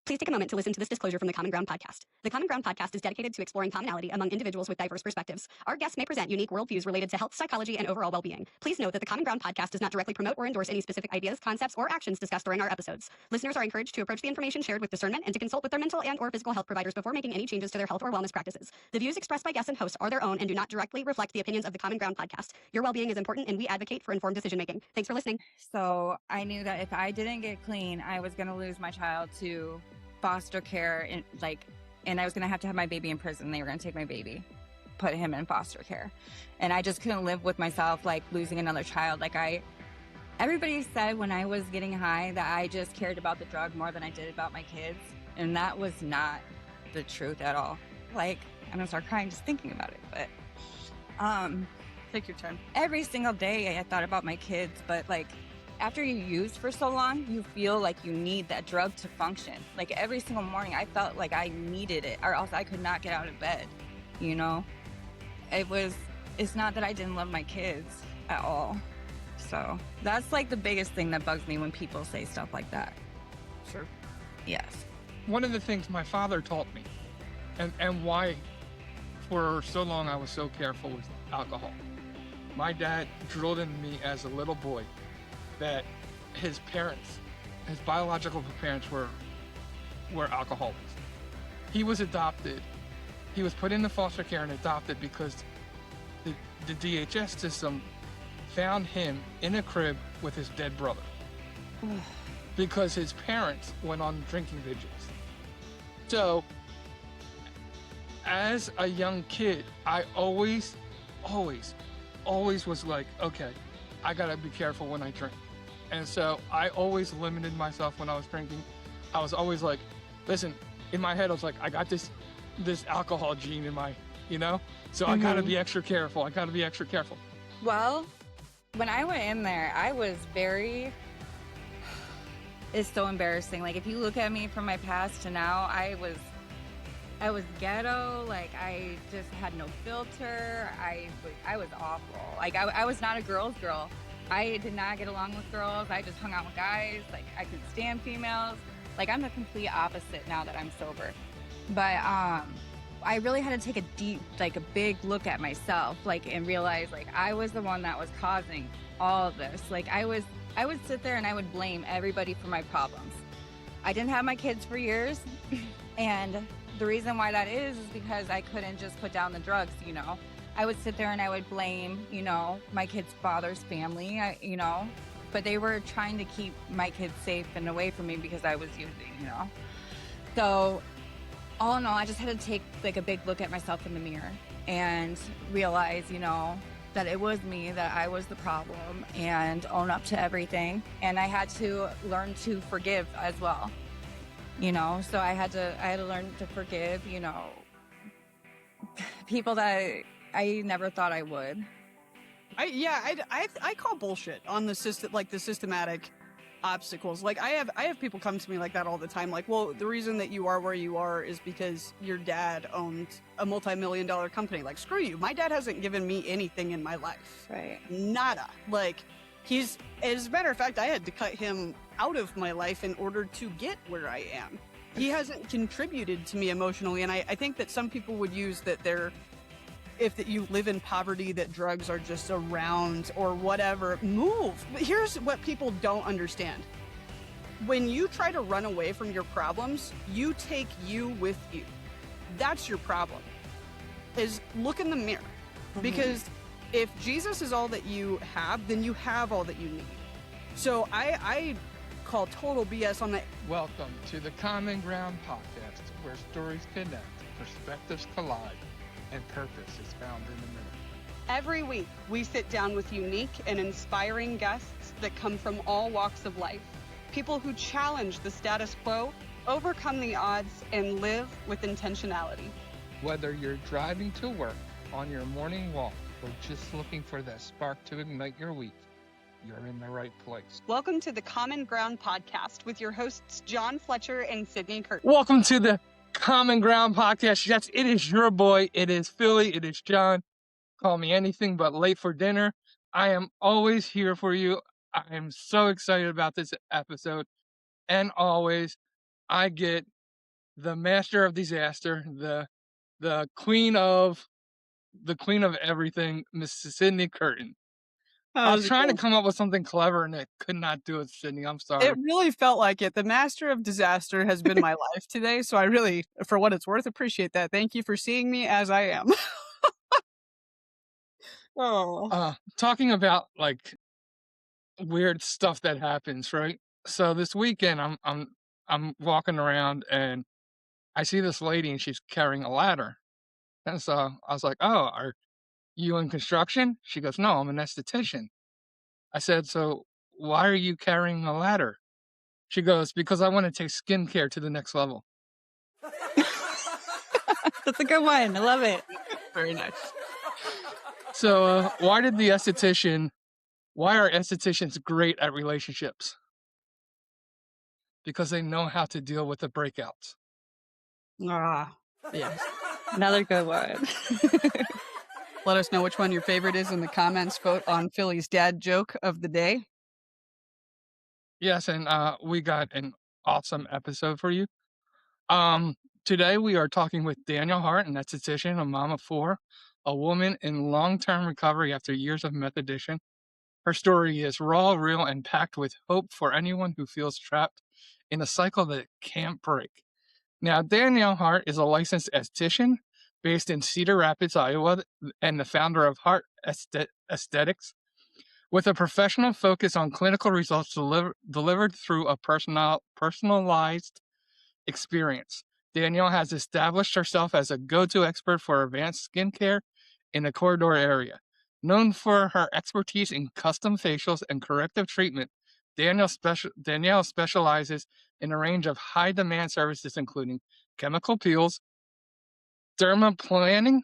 Please take a moment to listen to this disclosure from the Common Ground podcast. The Common Ground podcast is dedicated to exploring commonality among individuals with diverse perspectives. Our guests may present unique worldviews related to health, psychology, and overall well-being. Please note that the Common Ground podcast does not directly promote or endorse any specific ideas, concepts, or actions discussed during our episodes. Listeners are encouraged to approach the information shared with discernment and to consult with their mental and/or physical health providers before making any changes to their health or wellness practices. The views expressed by guests and hosts are their own and do not directly reflect the opinions of the Common Ground podcast. Your well-being is important, and we advocate for informed decision-making. Thanks for listening. So I knew that if I didn't get clean, I was going to lose my child to foster care, and I was going to have my baby in prison. They were going to take my baby, put him in foster care. And I just couldn't live with myself, losing another child. Everybody said when I was getting high that I just cared about the drug more than I did about my kids. And that was not the truth at all. I'm going to start crying just thinking about it. But, take your time. Every single day I thought about my kids, but after you use for so long, you feel like you need that drug to function. Every single morning, I felt like I needed it, or else I could not get out of bed, It's not that I didn't love my kids at all. So that's the biggest thing that bugs me when people say stuff like that. Sure. Yes. One of the things my father taught me, and why for so long I was so careful with alcohol. My dad drilled into me as a little boy that his biological parents were alcoholics. He was adopted. He was put into foster care and adopted because the DHS system found him in a crib with his dead brother because his parents went on drinking binges. So, as a young kid, I always was like, okay, I gotta be careful when I drink. And so I always limited myself when I was drinking. I was always like, listen, in my head I was like, I got this alcohol gene in my, so I gotta be extra careful. Well, when I went in there, I was it's so embarrassing. If you look at me from my past to now, I was ghetto. I just had no filter. I was awful. I was not a girl's girl. I did not get along with girls. I just hung out with guys. I could stand females. I'm the complete opposite now that I'm sober. But I really had to take a big look at myself, and realize I was the one that was causing all of this. I would sit there and I would blame everybody for my problems. I didn't have my kids for years, and the reason why that is because I couldn't just put down the drugs, I would sit there and I would blame, my kid's father's family, but they were trying to keep my kids safe and away from me because I was using, So all in all, I just had to take a big look at myself in the mirror and realize, that it was me, that I was the problem, and own up to everything. And I had to learn to forgive as well. So I had to learn to forgive, people that I never thought I would. I call bullshit on the systematic obstacles. I have people come to me like that all the time. Well, the reason that you are where you are is because your dad owned a multi-million-dollar company. Screw you. My dad hasn't given me anything in my life. Right. Nada. As a matter of fact, I had to cut him out of my life in order to get where I am. He hasn't contributed to me emotionally, and I think that some people would use that if you live in poverty, that drugs are just around or whatever. Move. But here's what people don't understand. When you try to run away from your problems, you take you with you. That's your problem. Is look in the mirror. Because if Jesus is all that you have, then you have all that you need. So I call total BS on that. Welcome to the Common Ground podcast, where stories connect, perspectives collide, and purpose is found in the middle. Every week, we sit down with unique and inspiring guests that come from all walks of life. People who challenge the status quo, overcome the odds, and live with intentionality. Whether you're driving to work, on your morning walk, or just looking for that spark to ignite your week, you're in the right place. Welcome to the Common Ground podcast with your hosts, John Fletcher and Sydney Kurt. Welcome to the Common Ground podcast. Yes, it is your boy. It is Philly. It is John. Call me anything but late for dinner. I am always here for you. I am so excited about this episode. And always, I get the master of disaster, the queen of everything, Miss Sydney Curtin. I was How's it trying to going? come up with something clever and I could not do it, Sydney. I'm sorry. It really felt like it. The master of disaster has been my life today, so I really, for what it's worth, appreciate that. Thank you for seeing me as I am. Oh. Talking about like weird stuff that happens, right? So this weekend I'm walking around and I see this lady and she's carrying a ladder. And so I was like, "Oh, are you in construction?" She goes, "No, I'm an esthetician." I said, "So why are you carrying a ladder?" She goes, "Because I want to take skincare to the next level." That's a good one. I love it. Very nice. So why are estheticians great at relationships? Because they know how to deal with the breakouts. Ah, yes. Another good one. Let us know which one your favorite is in the comments. Vote on Philly's dad joke of the day. Yes, and we got an awesome episode for you. Um, Today we are talking with Danielle Hart, an esthetician, a mom of four, a woman in long-term recovery after years of meth addiction. Her story is raw, real, and packed with hope for anyone who feels trapped in a cycle that can't break. Now, Danielle Hart is a licensed esthetician based in Cedar Rapids, Iowa, and the founder of Hart Aesthetics, with a professional focus on clinical results delivered through a personalized experience. Danielle has established herself as a go-to expert for advanced skincare in the corridor area. Known for her expertise in custom facials and corrective treatment, Danielle specializes in a range of high-demand services including chemical peels, dermaplaning,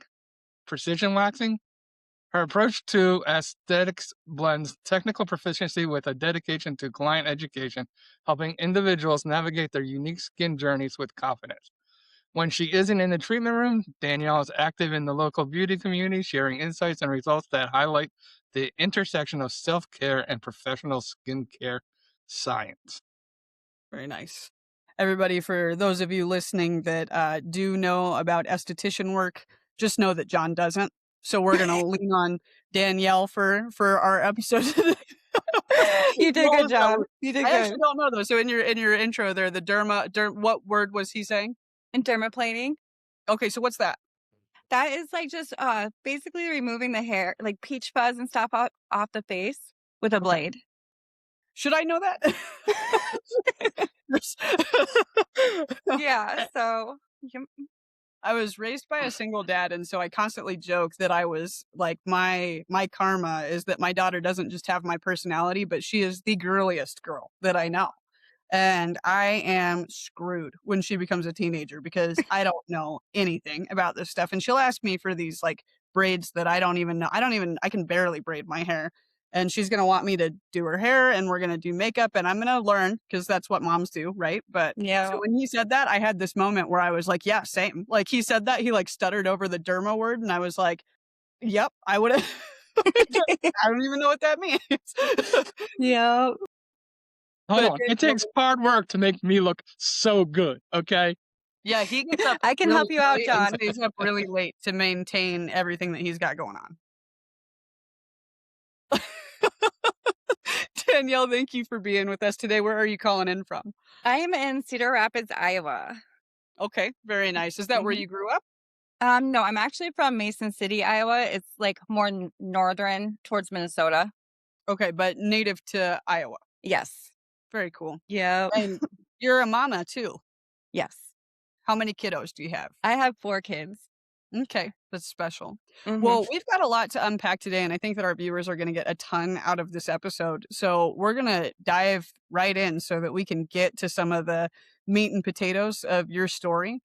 precision waxing. Her approach to aesthetics blends technical proficiency with a dedication to client education, helping individuals navigate their unique skin journeys with confidence. When she isn't in the treatment room, Danielle is active in the local beauty community, sharing insights and results that highlight the intersection of self care and professional skincare science. Very nice. Everybody, for those of you listening that do know about esthetician work, just know that John doesn't. So we're going to lean on Danielle for our episode today. You did a What good was that job. word? You did I good. actually don't know though. So in your intro there, the what word was he saying? And dermaplaning. Okay, so what's that? That is like just basically removing the hair, like peach fuzz and stuff off the face with a blade. Should I know that? Yeah. So I was raised by a single dad, and so I constantly joke that I was like my karma is that my daughter doesn't just have my personality, but she is the girliest girl that I know. And I am screwed when she becomes a teenager because I don't know anything about this stuff. And she'll ask me for these like braids that I don't even know. I can barely braid my hair. And she's going to want me to do her hair and we're going to do makeup and I'm going to learn because that's what moms do. Right. But yeah. so when he said that, I had this moment where I was like, yeah, same. Like he said that he like stuttered over the derma word. And I was like, yep, I would have. I don't even know what that means. Yeah. Hold on. It takes hard work to make me look so good, okay? Yeah, he gets up. I can really help you out, early and John. stays up really late to maintain everything that he's got going on. Danielle, thank you for being with us today. Where are you calling in from? I am in Cedar Rapids, Iowa. Okay, very nice. Is that where you grew up? No, I'm actually from Mason City, Iowa. It's like more northern towards Minnesota. Okay, but native to Iowa. Yes. Very cool. Yeah. And you're a mama too. Yes. How many kiddos do you have? I have 4 kids. Okay, that's special. Mhm. Well, we've got a lot to unpack today, and I think that our viewers are going to get a ton out of this episode. So we're going to dive right in so that we can get to some of the meat and potatoes of your story.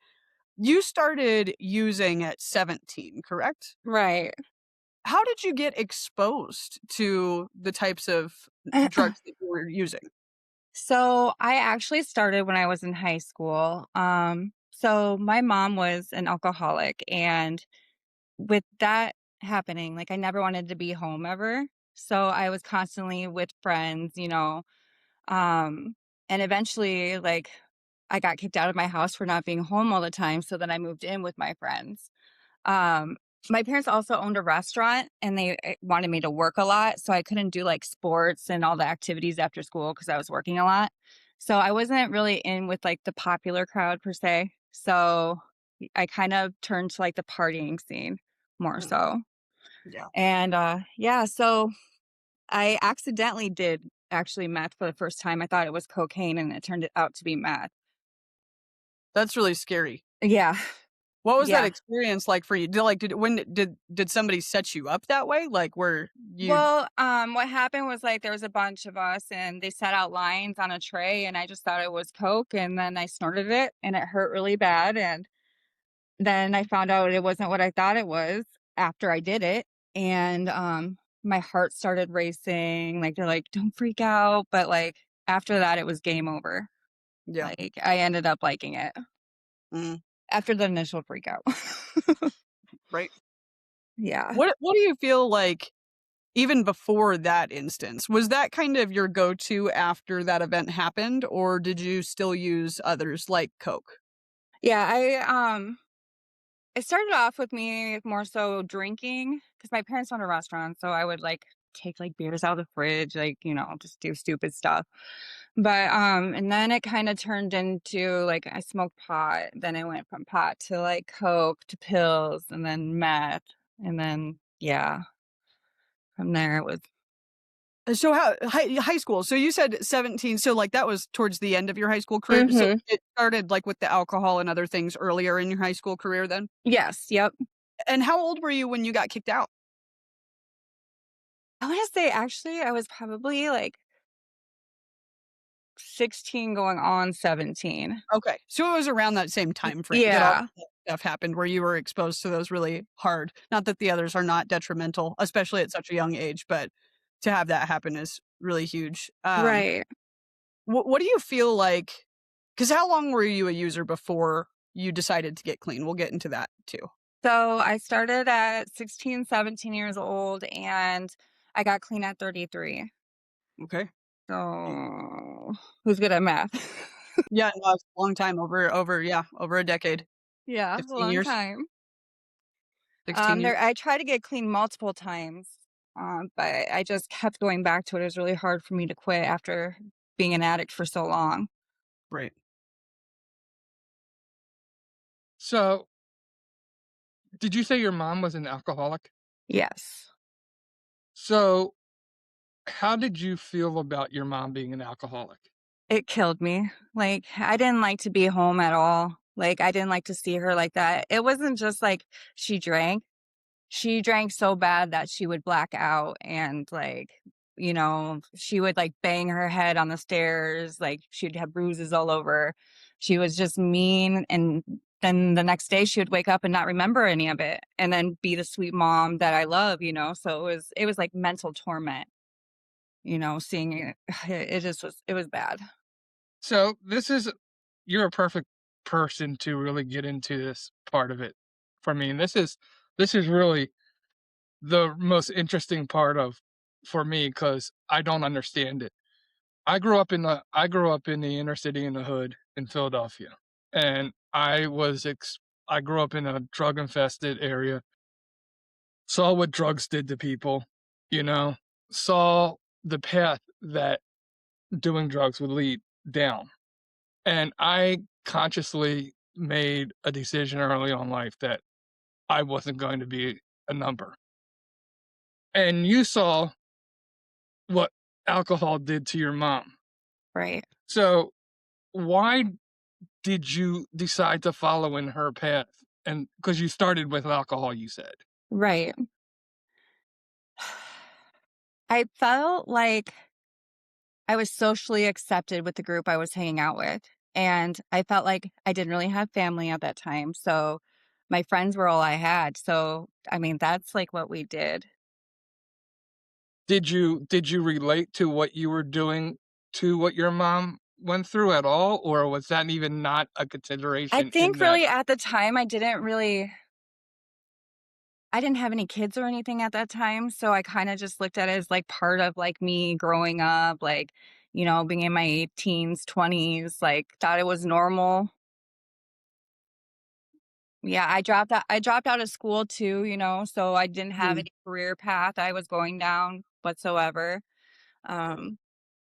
You started using at 17, correct? Right. How did you get exposed to the types of drugs that you were using? So I actually started when I was in high school. So my mom was an alcoholic, and with that happening, like I never wanted to be home ever. So I was constantly with friends, and eventually, like I got kicked out of my house for not being home all the time, so then I moved in with my friends. Um, my parents also owned a restaurant, and they wanted me to work a lot, so I couldn't do, like, sports and all the activities after school because I was working a lot. So I wasn't really in with, like, the popular crowd per se. So I kind of turned to, like, the partying scene more Mm, so. yeah. And, yeah, so I accidentally did actually meth for the first time. I thought it was cocaine, and it turned it out to be meth. That's really scary. Yeah, What was that yeah. experience like for you? Did somebody set you up that way? Like, where you Well, what happened was, like, there was a bunch of us, and they set out lines on a tray, and I just thought it was coke, and then I snorted it, and it hurt really bad, and then I found out it wasn't what I thought it was after I did it, and, my heart started racing, like, they're like, "Don't freak out," but, like, after that, it was game over. Yeah. Like, I ended up liking it Mm, after the initial freak out. right. Yeah. What do you feel like even before that instance? Was that kind of your go-to after that event happened, or did you still use others like Coke? Yeah, it started off with me more so drinking because my parents owned a restaurant, so I would, like, take, like, beers out of the fridge, like, just do stupid stuff. But, and then it kinda turned into, like, I smoked pot, then it went from pot to, like, coke to pills and then meth, and then, yeah, from there it was So how high school, so you said 17, so, like, that was towards the end of your high school career, so Mhm. it started, like, with the alcohol and other things earlier in your high school career then? Yes, yep. And how old were you when you got kicked out? I wanna say, actually, I was probably, like, 16 going on 17. Okay, so it was around that same Y time frame that all yeah. that stuff happened where you were exposed to those really hard, not that the others are not detrimental, especially at such a young age, but to have that happen is really huge. Right. What do you feel like? Because how long were you a user before you decided to get clean? We'll get into that too. So, I started at 16, 17 years old, and I got clean at 33. Okay. So, who's good at math? Yeah, no, it's a long time, over a decade. Yeah, a 15 long years? time. 16 years? There I tried to get clean multiple times, but I just kept going back to it. It was really hard for me to quit after being an addict for so long. Right. So, did you say your mom was an alcoholic? Yes. So, how did you feel about your mom being an alcoholic? It killed me. Like, I didn't like to be home at all. Like, I didn't like to see her like that. It wasn't just like she drank. She drank so bad that she would black out and, like, she would, like, bang her head on the stairs, like, she'd have bruises all over. She was just mean, and then the next day, she would wake up and not remember any of it, and then be the sweet mom that I love. So it was like mental torment, seeing it. It just it was bad. So, you're a perfect person to really get into this part of it for me. And this is really the most interesting part of for me because I don't understand it. I grew up in the inner city in the hood in Philadelphia, and I grew up in a drug infested area. Saw what drugs did to people, you know, saw the path that doing drugs would lead down. And I consciously made a decision early on in life that I wasn't going to be a number. And you saw what alcohol did to your mom. Right. So why did you decide to follow in her path? And because you started with alcohol, you said. Right. I felt like I was socially accepted with the group I was hanging out with, and I felt like I didn't really have family at that time, so my friends were all I had, so, I mean, that's, like, what we did. Did you relate to what you were doing to what your mom went through at all, or was that even not a I consideration in think that? really at the time, I didn't have any kids or anything at that time, so I kinda just looked at it as, like, part of, like, me growing up, like, being in my teens, 20s, like thought it was normal. Yeah, I dropped out of school too, so I didn't have Mm. any career path I was going down whatsoever. Um,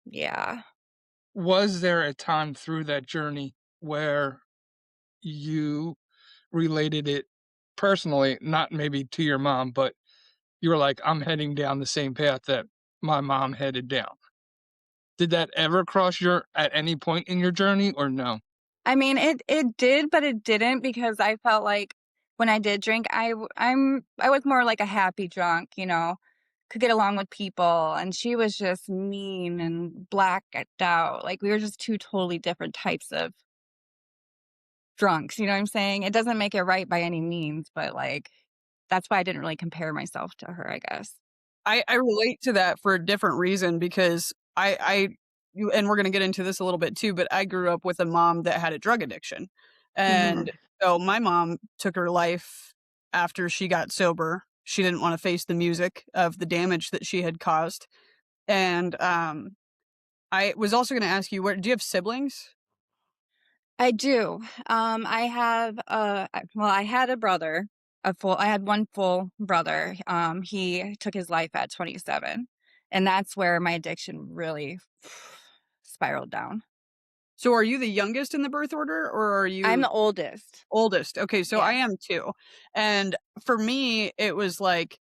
yeah. Was there a time through that journey where you related it personally, not maybe to your mom, but you were like, "I'm heading down the same path that my mom headed down." Did that ever cross your at any point in your journey or no? I mean, it did, but it didn't because I felt like when I did drink, I was more like a happy drunk, could get along with people, and she was just mean and blacked out. Like we were just two totally different types of drunks, you know what I'm saying? It doesn't make it right by any means, but like that's why I didn't really compare myself to her, I guess. I relate to that for a different reason because and we're gonna get into this a little bit too, but I grew up with a mom that had a drug addiction. And Mhm. so my mom took her life after she got sober. She didn't wanna face the music of the damage that she had caused. And, I was also gonna ask you, do you have siblings? I do. I have well, I had a brother, I had one full brother. He took his life at 27, and that's where my addiction really spiraled down. So are you the youngest in the birth order, or are I'm you the oldest. oldest? Okay, so I Yes. am too. And for me, it was like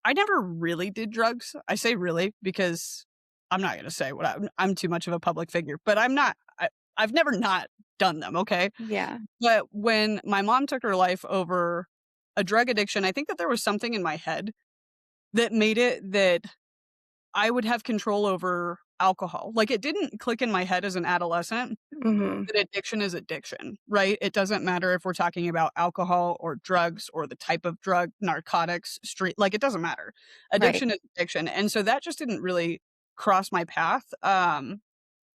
I never really did drugs. I say really because I'm not gonna say what I'm too much of a public figure, but I've never not done them, okay? Yeah. But when my mom took her life over a drug addiction, I think that there was something in my head that made it that I would have control over alcohol. Like, it didn't click in my head as an adolescent Mhm. that addiction is addiction, right? It doesn't matter if we're talking about alcohol or drugs or the type of drug, narcotics, street, like, it doesn't matter. Right. Addiction is addiction, and so that just didn't really cross my path,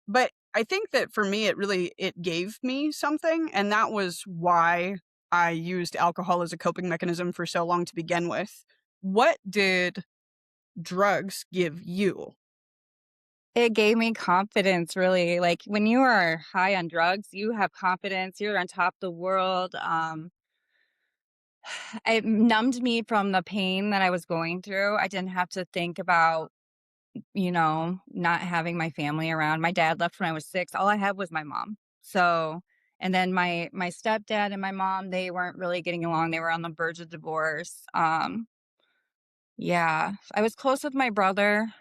but I think that for me, it gave me something, and that was why I used alcohol as a coping mechanism for so long to begin with. What did drugs give you? It gave me confidence, really. Like when you are high on drugs, you have confidence. You're on top of the world. It numbed me from the pain that I was going through. I didn't have to think about not having my family around. My dad left when I was 6. All I had was my mom. So, and then my stepdad and my mom, they weren't really getting along. They were on the verge of divorce. Yeah, I was close with my brother,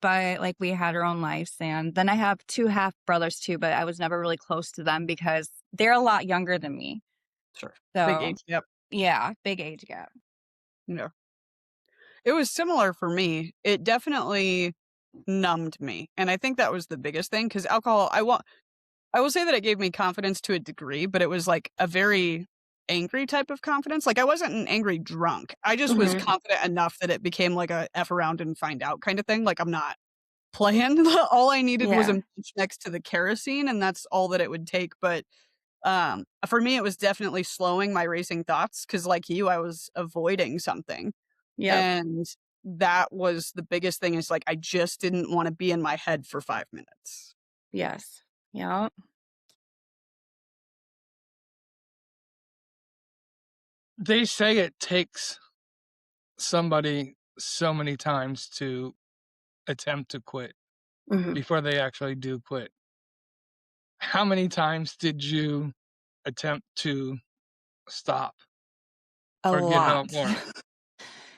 but like we had our own lives. And then I have 2 half brothers too, but I was never really close to them because they're a lot younger than me. Sure. Big So, age, yep. yeah, big age gap. No. It was similar for me. It definitely numbed me, and I think that was the biggest thing. Because alcohol I will say that it gave me confidence to a degree, but it was, like, a very angry type of confidence. Like, I wasn't an angry drunk. I just was Mhm. confident enough that it became like a F around and find out kinda thing. Like, I'm not playing. All I needed was a Yeah. match next to the kerosene, and that's all that it would take, but, for me, it was definitely slowing my racing thoughts. Because like you, I was avoiding something. Yep. And that was the biggest thing is, like, I just didn't wanna be in my head for 5 minutes. Yes. Yep. They say it takes somebody so many times to attempt to quit Mhm. before they actually do quit. How many times did you attempt to stop A or get lot. help more?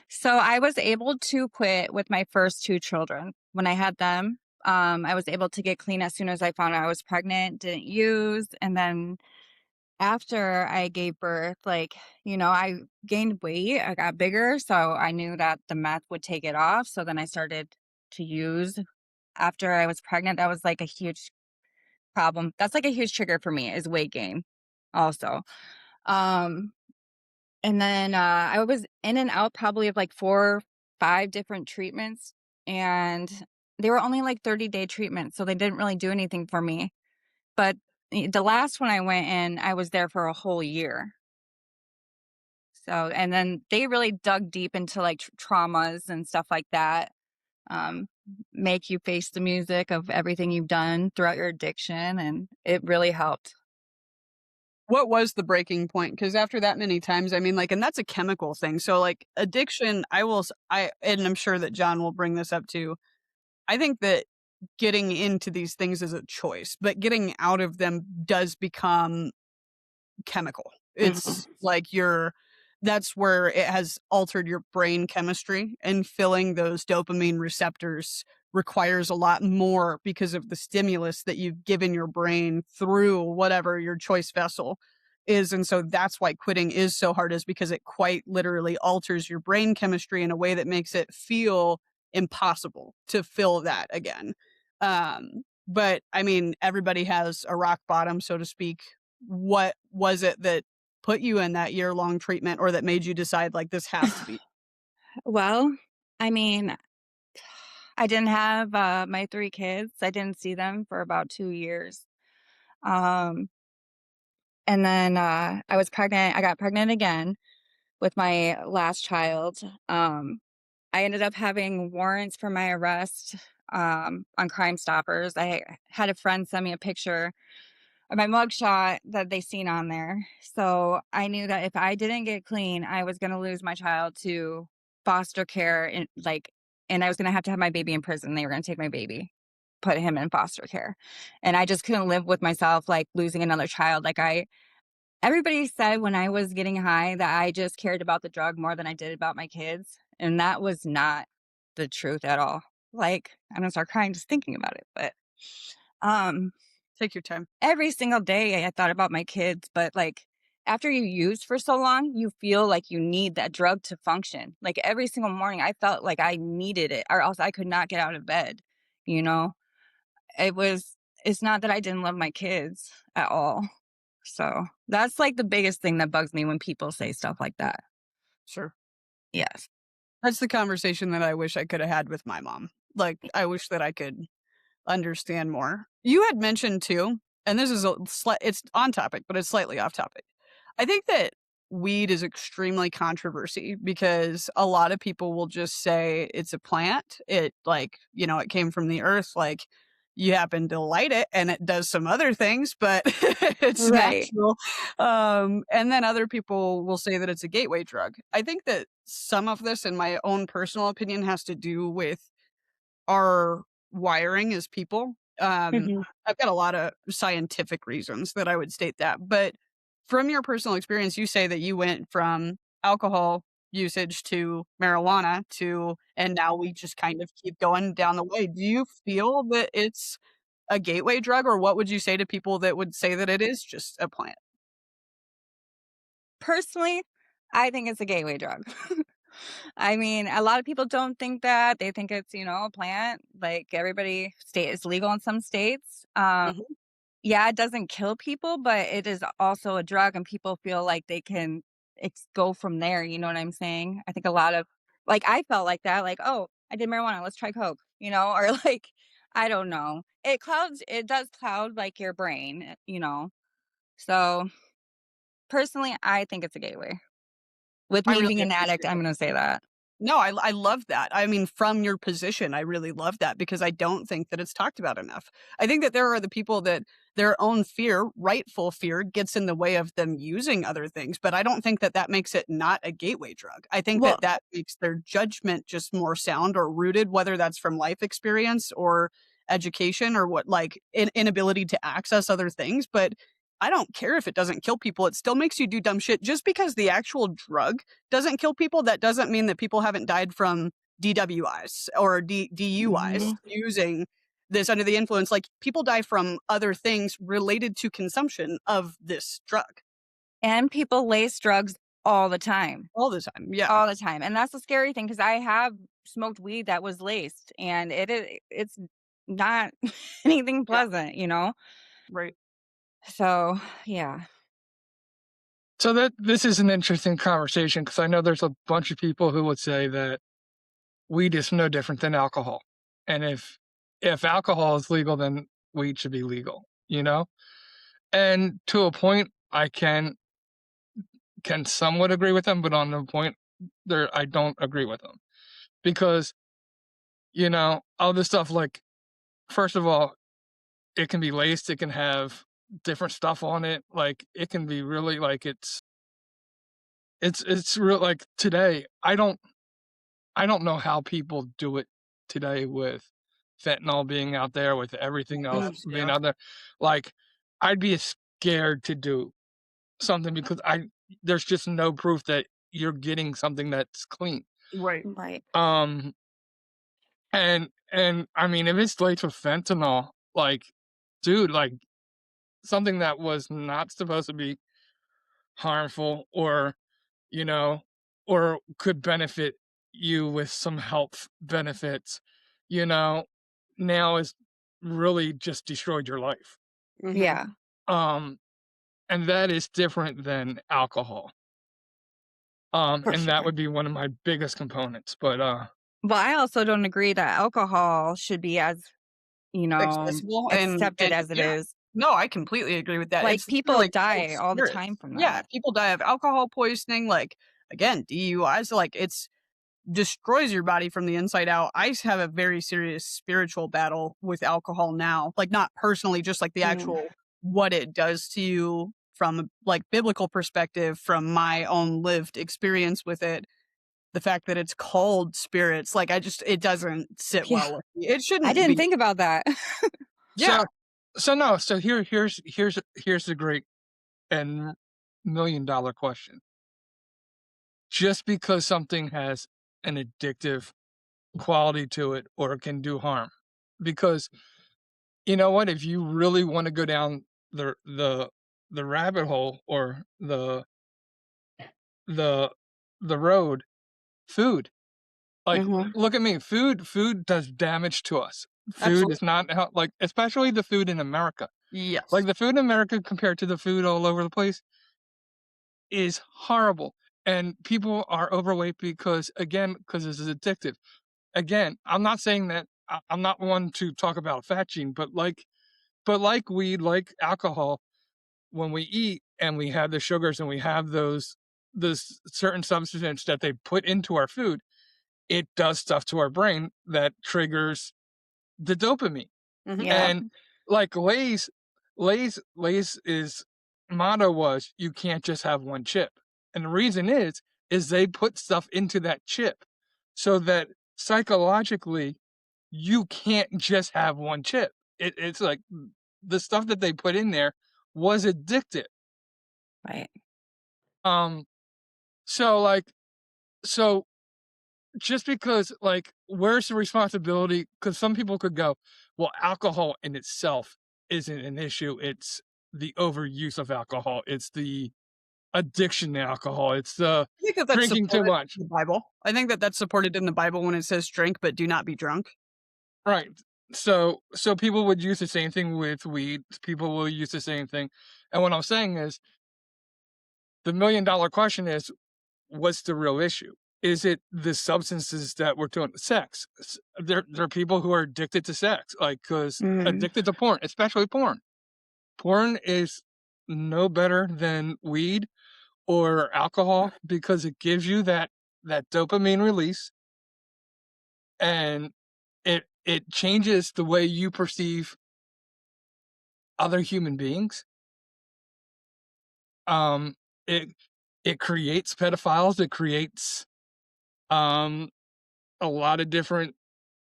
So I was able to quit with my first 2 children. When I had them, I was able to get clean as soon as I found out I was pregnant, didn't use, and then after I gave birth, like, I gained weight, I got bigger, so I knew that the meth would take it off, so then I started to use after I was pregnant. That was, like, a huge problem. That's, like, a huge trigger for me is weight gain also. Um And then, I was in and out probably of, like, 4, 5 different treatments, and they were only, like, 30-day treatments, so they didn't really do anything for me, but the last one I went in, I was there for a whole year. So and then they really dug deep into, like, traumas and stuff like that, make you face the music of everything you've done throughout your addiction, and it really helped. What was the breaking point? Because after that many times, I mean, like, and that's a chemical thing. So, like, addiction, and I'm sure that John will bring this up too. I think that getting into these things is a choice, but getting out of them does become chemical. Mhm. It's like that's where it has altered your brain chemistry, and filling those dopamine receptors requires a lot more because of the stimulus that you've given your brain through whatever your choice vessel is. And so that's why quitting is so hard, is because it quite literally alters your brain chemistry in a way that makes it feel impossible to fill that again. But I mean, everybody has a rock bottom, so to speak. What was it that put you in that year-long treatment, or that made you decide, like, this has to be? Well, I mean, I didn't have, my 3 kids. I didn't see them for about 2 years. Um, and then, I was pregnant. I got pregnant again with my last child. Um, I ended up having warrants for my arrest, on Crime Stoppers. I had a friend send me a picture of my mugshot that they seen on there. So I knew that if I didn't get clean, I was gonna lose my child to foster care, and I was gonna have to have my baby in prison. They were gonna take my baby, put him in foster care. And I just couldn't live with myself, like, losing another child. Everybody said when I was getting high that I just cared about the drug more than I did about my kids, and that was not the truth at all. Like, I'm gonna start crying just thinking about it, but, um, Take your time. every single day I thought about my kids, but, like, after you use for so long, you feel like you need that drug to function. Like, every single morning, I felt like I needed it, or else I could not get out of bed, you know? It was it's not that I didn't love my kids at all. So, that's, like, the biggest thing that bugs me when people say stuff like that. Sure. Yes. That's the conversation that I wish I coulda had with my mom. Like, I wish that I could understand more. You had mentioned too, and this is it's on topic, but it's slightly off topic. I think that weed is extremely controversy because a lot of people will just say it's a plant. It, like, it came from the earth. Like, you happen to light it and it does some other things, but it's Right. natural. And then other people will say that it's a gateway drug. I think that some of this, in my own personal opinion, has to do with our wiring as people. Mhm. I've got a lot of scientific reasons that I would state that, but from your personal experience, you say that you went from alcohol usage to marijuana to, and now we just kind of keep going down the way. Do you feel that it's a gateway drug, or what would you say to people that would say that it is just a plant? Personally, I think it's a gateway drug. I mean, a lot of people don't think that. They think it's, a plant. Like, everybody state is legal in some states. Mhm. Yeah, it doesn't kill people, but it is also a drug, and people feel like they can go from there. You know what I'm saying? I think a lot of, like, I felt like that. Like, oh, I did marijuana. Let's try coke. Or like, I don't know. It does cloud like your brain. So personally, I think it's a gateway. With I me really being an addict, appreciate I'm that. gonna say that. No, I love that. I mean, from your position, I really love that because I don't think that it's talked about enough. I think that there are the people that their own fear, rightful fear, gets in the way of them using other things, but I don't think that that makes it not a gateway drug. I think Well, that that makes their judgment just more sound or rooted, whether that's from life experience or education or what, like, inability to access other things. But I don't care if it doesn't kill people. It still makes you do dumb shit. Just because the actual drug doesn't kill people, that doesn't mean that people haven't died from DWIs or DUIs mhm, using this under the influence. Like, people die from other things related to consumption of this drug and people lace drugs all the time, all the time. Yeah. all the time, and that's the scary thing because I have smoked weed that was laced, and it's not anything Yeah. pleasant. Right. So, yeah. So that this is an interesting conversation because I know there's a bunch of people who would say that weed is no different than alcohol, and if alcohol is legal, then weed should be legal. And to a point, I can somewhat agree with them, but on the point there, I don't agree with them because all this stuff, like, first of all, it can be laced, it can have different stuff on it, like, it can be really, like, it's real, like, today, I don't know how people do it today with fentanyl being out there, with everything else Yes, being yeah. out there. Like, I'd be scared to do something because there's just no proof that you're getting something that's clean. Right. Right. Um, and I mean, if it's laced with fentanyl, like, dude, like, something that was not supposed to be harmful, or, you know, or could benefit you with some health benefits, you know, now is really just destroyed your life. Hmm. Yeah, Um, and that is different than alcohol. for And that sure. would be one of my biggest components. But Well, I also don't agree that alcohol should be as, Accessible accepted and as it yeah. is. No, I completely agree with that. Like, It's people literally called die all the spirits. time from Yeah, that. people die of alcohol poisoning, like, again, DUIs, like, it's destroys your body from the inside out. Have a very serious spiritual battle with alcohol now. Like, not personally, just like the Mm. actual what it does to you from a, like, biblical perspective, from my own lived experience with it. The fact that it's called spirits, like, it doesn't sit Yeah, well with me. It I shouldn't didn't be. think about that. Yeah. so no, so here's the great and $1 million question. Just because something has an addictive quality to it or it can do harm, because you know what, if you really want to go down the rabbit hole, or the the road, food, like, Mhm. look at me, food does damage to us. Food Absolutely. is not like, especially the food in America, like Yes. the food in America compared to the food all over the place is horrible. And people are overweight because this is addictive. Again, I'm not saying that, I'm not one to talk about fat gene, but like weed, like alcohol, when we eat and we have the sugars and we have this certain substance that they put into our food, it does stuff to our brain that triggers the dopamine. Mhm. Yep. And like Lay's is motto was, you can't just have one chip. And the reason is they put stuff into that chip so that psychologically you can't just have one chip. It's like the stuff that they put in there was addictive. Right. Um, so like, so just because, like, where's the responsibility? Because some people could go, well, alcohol in itself isn't an issue. It's the overuse of alcohol. It's the addiction to alcohol. It's the I think that that's drinking too supported much. in the Bible. I think that that's supported in the Bible when it says drink, but do not be drunk. Right. So people would use the same thing with weed. People will use the same thing. And what I'm saying is, the $1 million question is, what's the real issue? Is it the substances that we're doing? Sex. There are people who are addicted to sex, like, because Mm. addicted to porn, especially porn. Porn is no better than weed or alcohol because it gives you that dopamine release, and it changes the way you perceive other human beings. Um, it it creates pedophiles. It creates um a lot of different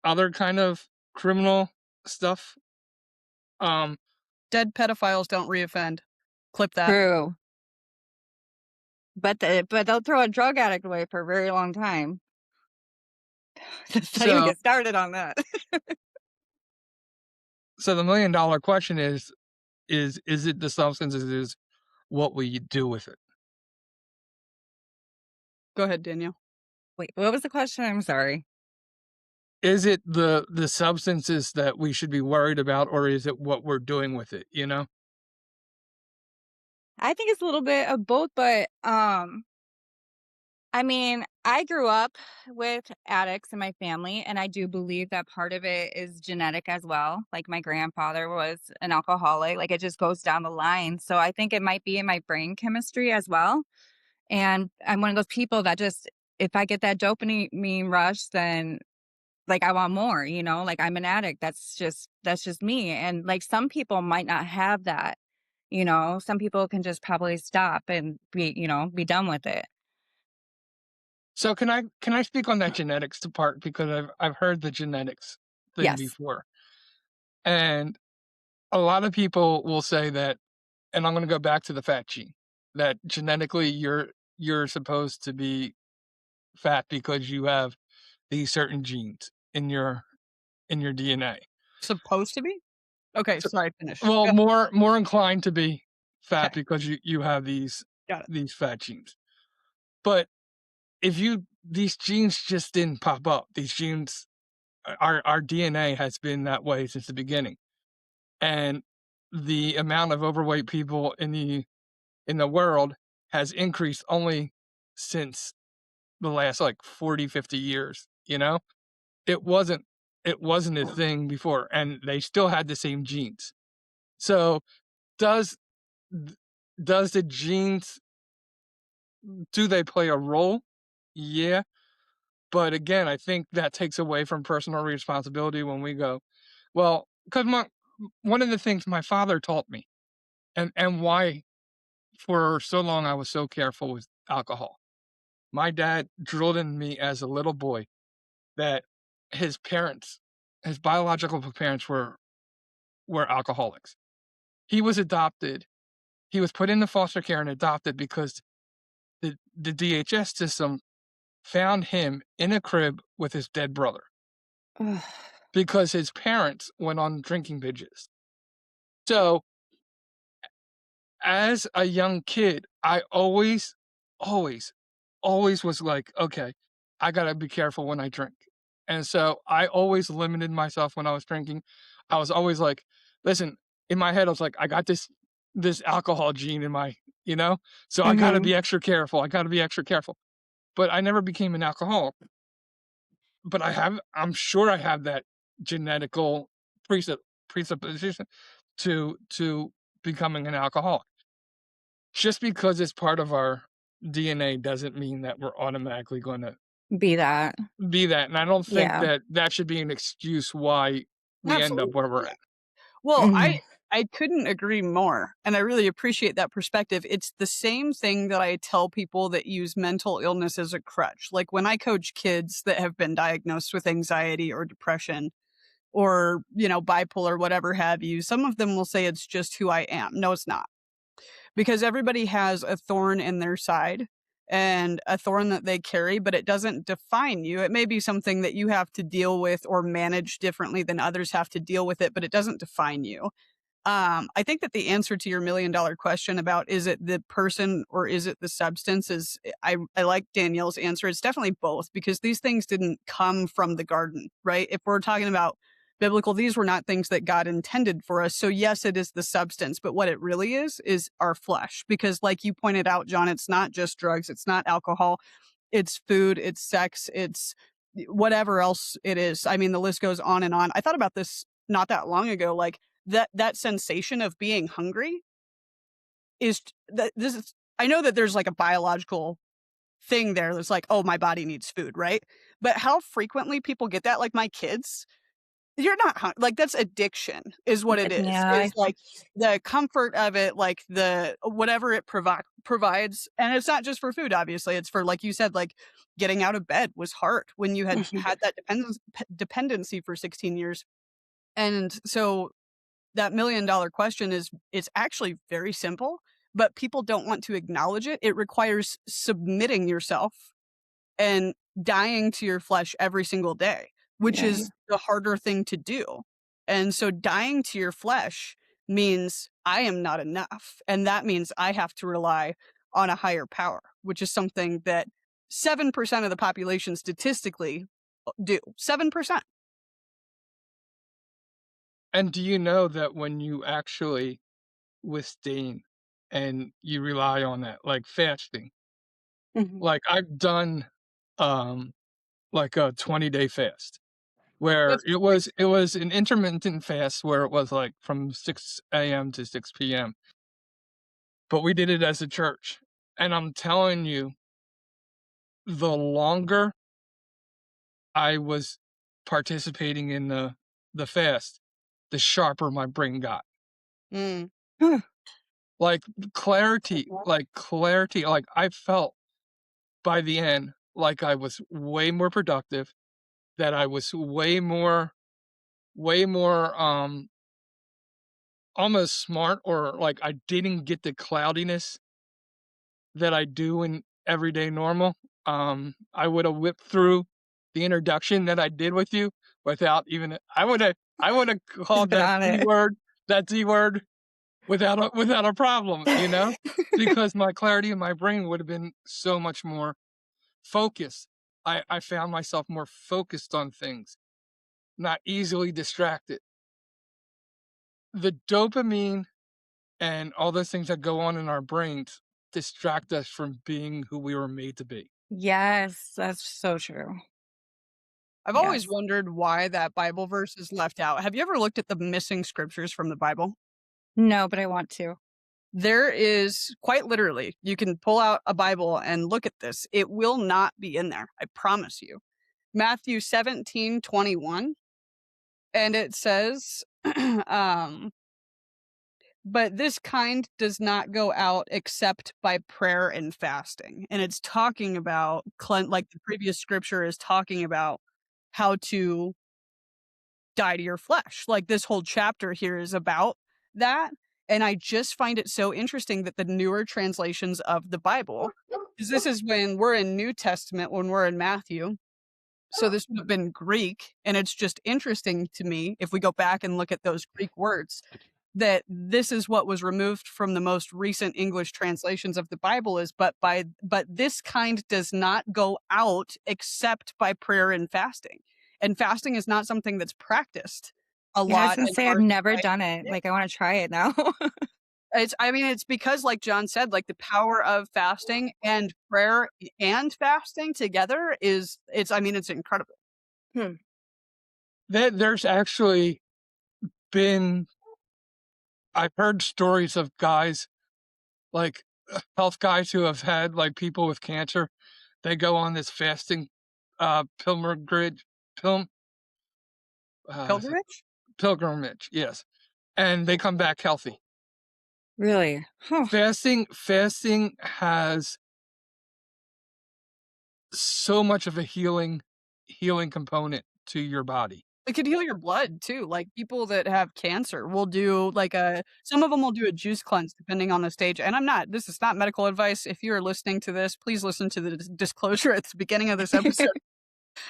other kind of criminal stuff. Um, Dead pedophiles don't reoffend. Clip that. True. But they'll throw a drug addict away for a very long time. Let's not even so get started on that. so the $1 million question is it the substances? Is what will you do with it? Go ahead, Danielle. Wait, what was the question? I'm sorry. Is it the substances that we should be worried about, or is it what we're doing with it? You know? I think it's a little bit of both, but I mean, I grew up with addicts in my family, and I do believe that part of it is genetic as well. Like, my grandfather was an alcoholic, like, it just goes down the line. So I think it might be in my brain chemistry as well. And I'm one of those people that just, if I get that dopamine rush, then like I want more, like I'm an addict. That's just me. And like some people might not have that, some people can just probably stop and be done with it. So can I speak on that genetics part because I've heard the genetics thing Yes. before. And a lot of people will say that, and I'm going to go back to the fat gene, that genetically you're supposed to be fat because you have these certain genes in your DNA. Supposed to be? Okay, So, sorry, finish. well, Yeah, more inclined to be fat okay, because you have got it. these fat genes. But if you these genes just didn't pop up. These genes, our DNA has been that way since the beginning, and the amount of overweight people in the world has increased only since the last like 40, 50 years. It wasn't it wasn't a thing before, and they still had the same genes. So does does the genes, do they play a role? Yeah. But again, I think that takes away from personal responsibility when we go, well, because one of the things my father taught me, and why for so long I was so careful with alcohol. My dad drilled in me as a little boy that his parents, his biological parents were alcoholics. He was adopted. He was put into foster care and adopted because the DHS system found him in a crib with his dead brother Ugh. because his parents went on drinking binges. So, as a young kid, I always, always was like, okay, I gotta be careful when I drink. And so I always limited myself when I was drinking. I was always like, listen, in my head, I was like, I got this alcohol gene in so I gotta Mhm. be extra careful. I gotta be extra careful. But I never became an alcoholic. But I'm sure I have that genetical presupposition to becoming an alcoholic. Just because it's part of our DNA doesn't mean that we're automatically gonna Be that. be that, and I don't think Yeah. that that should be an excuse why we end up Absolutely. where we're Yeah. at. Well, Mhm. I couldn't agree more, and I really appreciate that perspective. It's the same thing that I tell people that use mental illness as a crutch. Like when I coach kids that have been diagnosed with anxiety or depression or, bipolar, whatever have you, some of them will say it's just who I am. No, it's not. Because everybody has a thorn in their side and a thorn that they carry, but it doesn't define you. It may be something that you have to deal with or manage differently than others have to deal with it, but it doesn't define you. I think that the answer to your $1,000,000 question about is it the person or is it the substance is I like Danielle's answer. It's definitely both because these things didn't come from the garden, right? If we're talking about biblical, these were not things that God intended for us. So yes, it is the substance, but what it really is our flesh. Because like you pointed out, John, it's not just drugs, it's not alcohol, it's food, it's sex, it's whatever else it is. I mean, the list goes on and on. I thought about this not that long ago, like that sensation of being hungry is that this is I know that there's like a biological thing there that's like, oh, my body needs food, right? But how frequently people get that, like my kids, you're not like that's addiction is what it Yeah. is like the comfort of it, like the whatever it provides. And it's not just for food, obviously. It's for, like you said, like getting out of bed was hard when you had Mhm. had that dependency for 16 years. And so that $1,000,000 question is it's actually very simple, but people don't want to acknowledge it. It requires submitting yourself and dying to your flesh every single day, which Yeah. is the harder thing to do. And so dying to your flesh means I am not enough. And that means I have to rely on a higher power, which is something that 7% of the population statistically do. 7%. And do you know that when you actually withstand and you rely on that, like fasting, Mhm. like I've done, um, like a 20-day fast where That's it was an intermittent fast where it was like from 6 a.m. to 6 p.m., but we did it as a church. And I'm telling you, the longer I was participating in the fast, the sharper my brain got. Mm. Like clarity. Like I felt by the end like I was way more productive, that I was way more almost smart, or like I didn't get the cloudiness that I do in everyday normal. I would have whipped through the introduction that I did with you without even I would have He's called been on it. that Z word without a problem, because my clarity in my brain would have been so much more focused. I found myself more focused on things, not easily distracted. The dopamine and all those things that go on in our brains distract us from being who we were made to be. Yes, that's so true. I've always Yes. wondered why that Bible verse is left out. Have you ever looked at the missing scriptures from the Bible? No, but I want to. There is quite literally, you can pull out a Bible and look at this. It will not be in there. I promise you. Matthew 17:21. And it says, um, but this kind does not go out except by prayer and fasting. And it's talking about, like the previous scripture is talking about how to die to your flesh. Like this whole chapter here is about that. And I just find it so interesting that the newer translations of the Bible, because this is when we're in New Testament, when we're in Matthew. So this would have been Greek. And it's just interesting to me, if we go back and look at those Greek words, that this is what was removed from the most recent English translations of the Bible is, but this kind does not go out except by prayer and fasting. And fasting is not something that's practiced a Yeah, I was lot gonna in say I've our never society done it. today. Like I want to try it now. It's because like John said, like the power of fasting and prayer and fasting together it's incredible. There's actually been I've heard stories of guys, like health guys who have had like people with cancer. They go on this fasting pilgrimage pilgrim is it Pilgrimage? pilgrimage, yes. And they come back healthy. Really? Huh. Fasting has so much of a healing component to your body. It could heal your blood too. Like people that have cancer will do some of them will do a juice cleanse depending on the stage. And this is not medical advice. If you're listening to this, please listen to the disclosure at the beginning of this episode.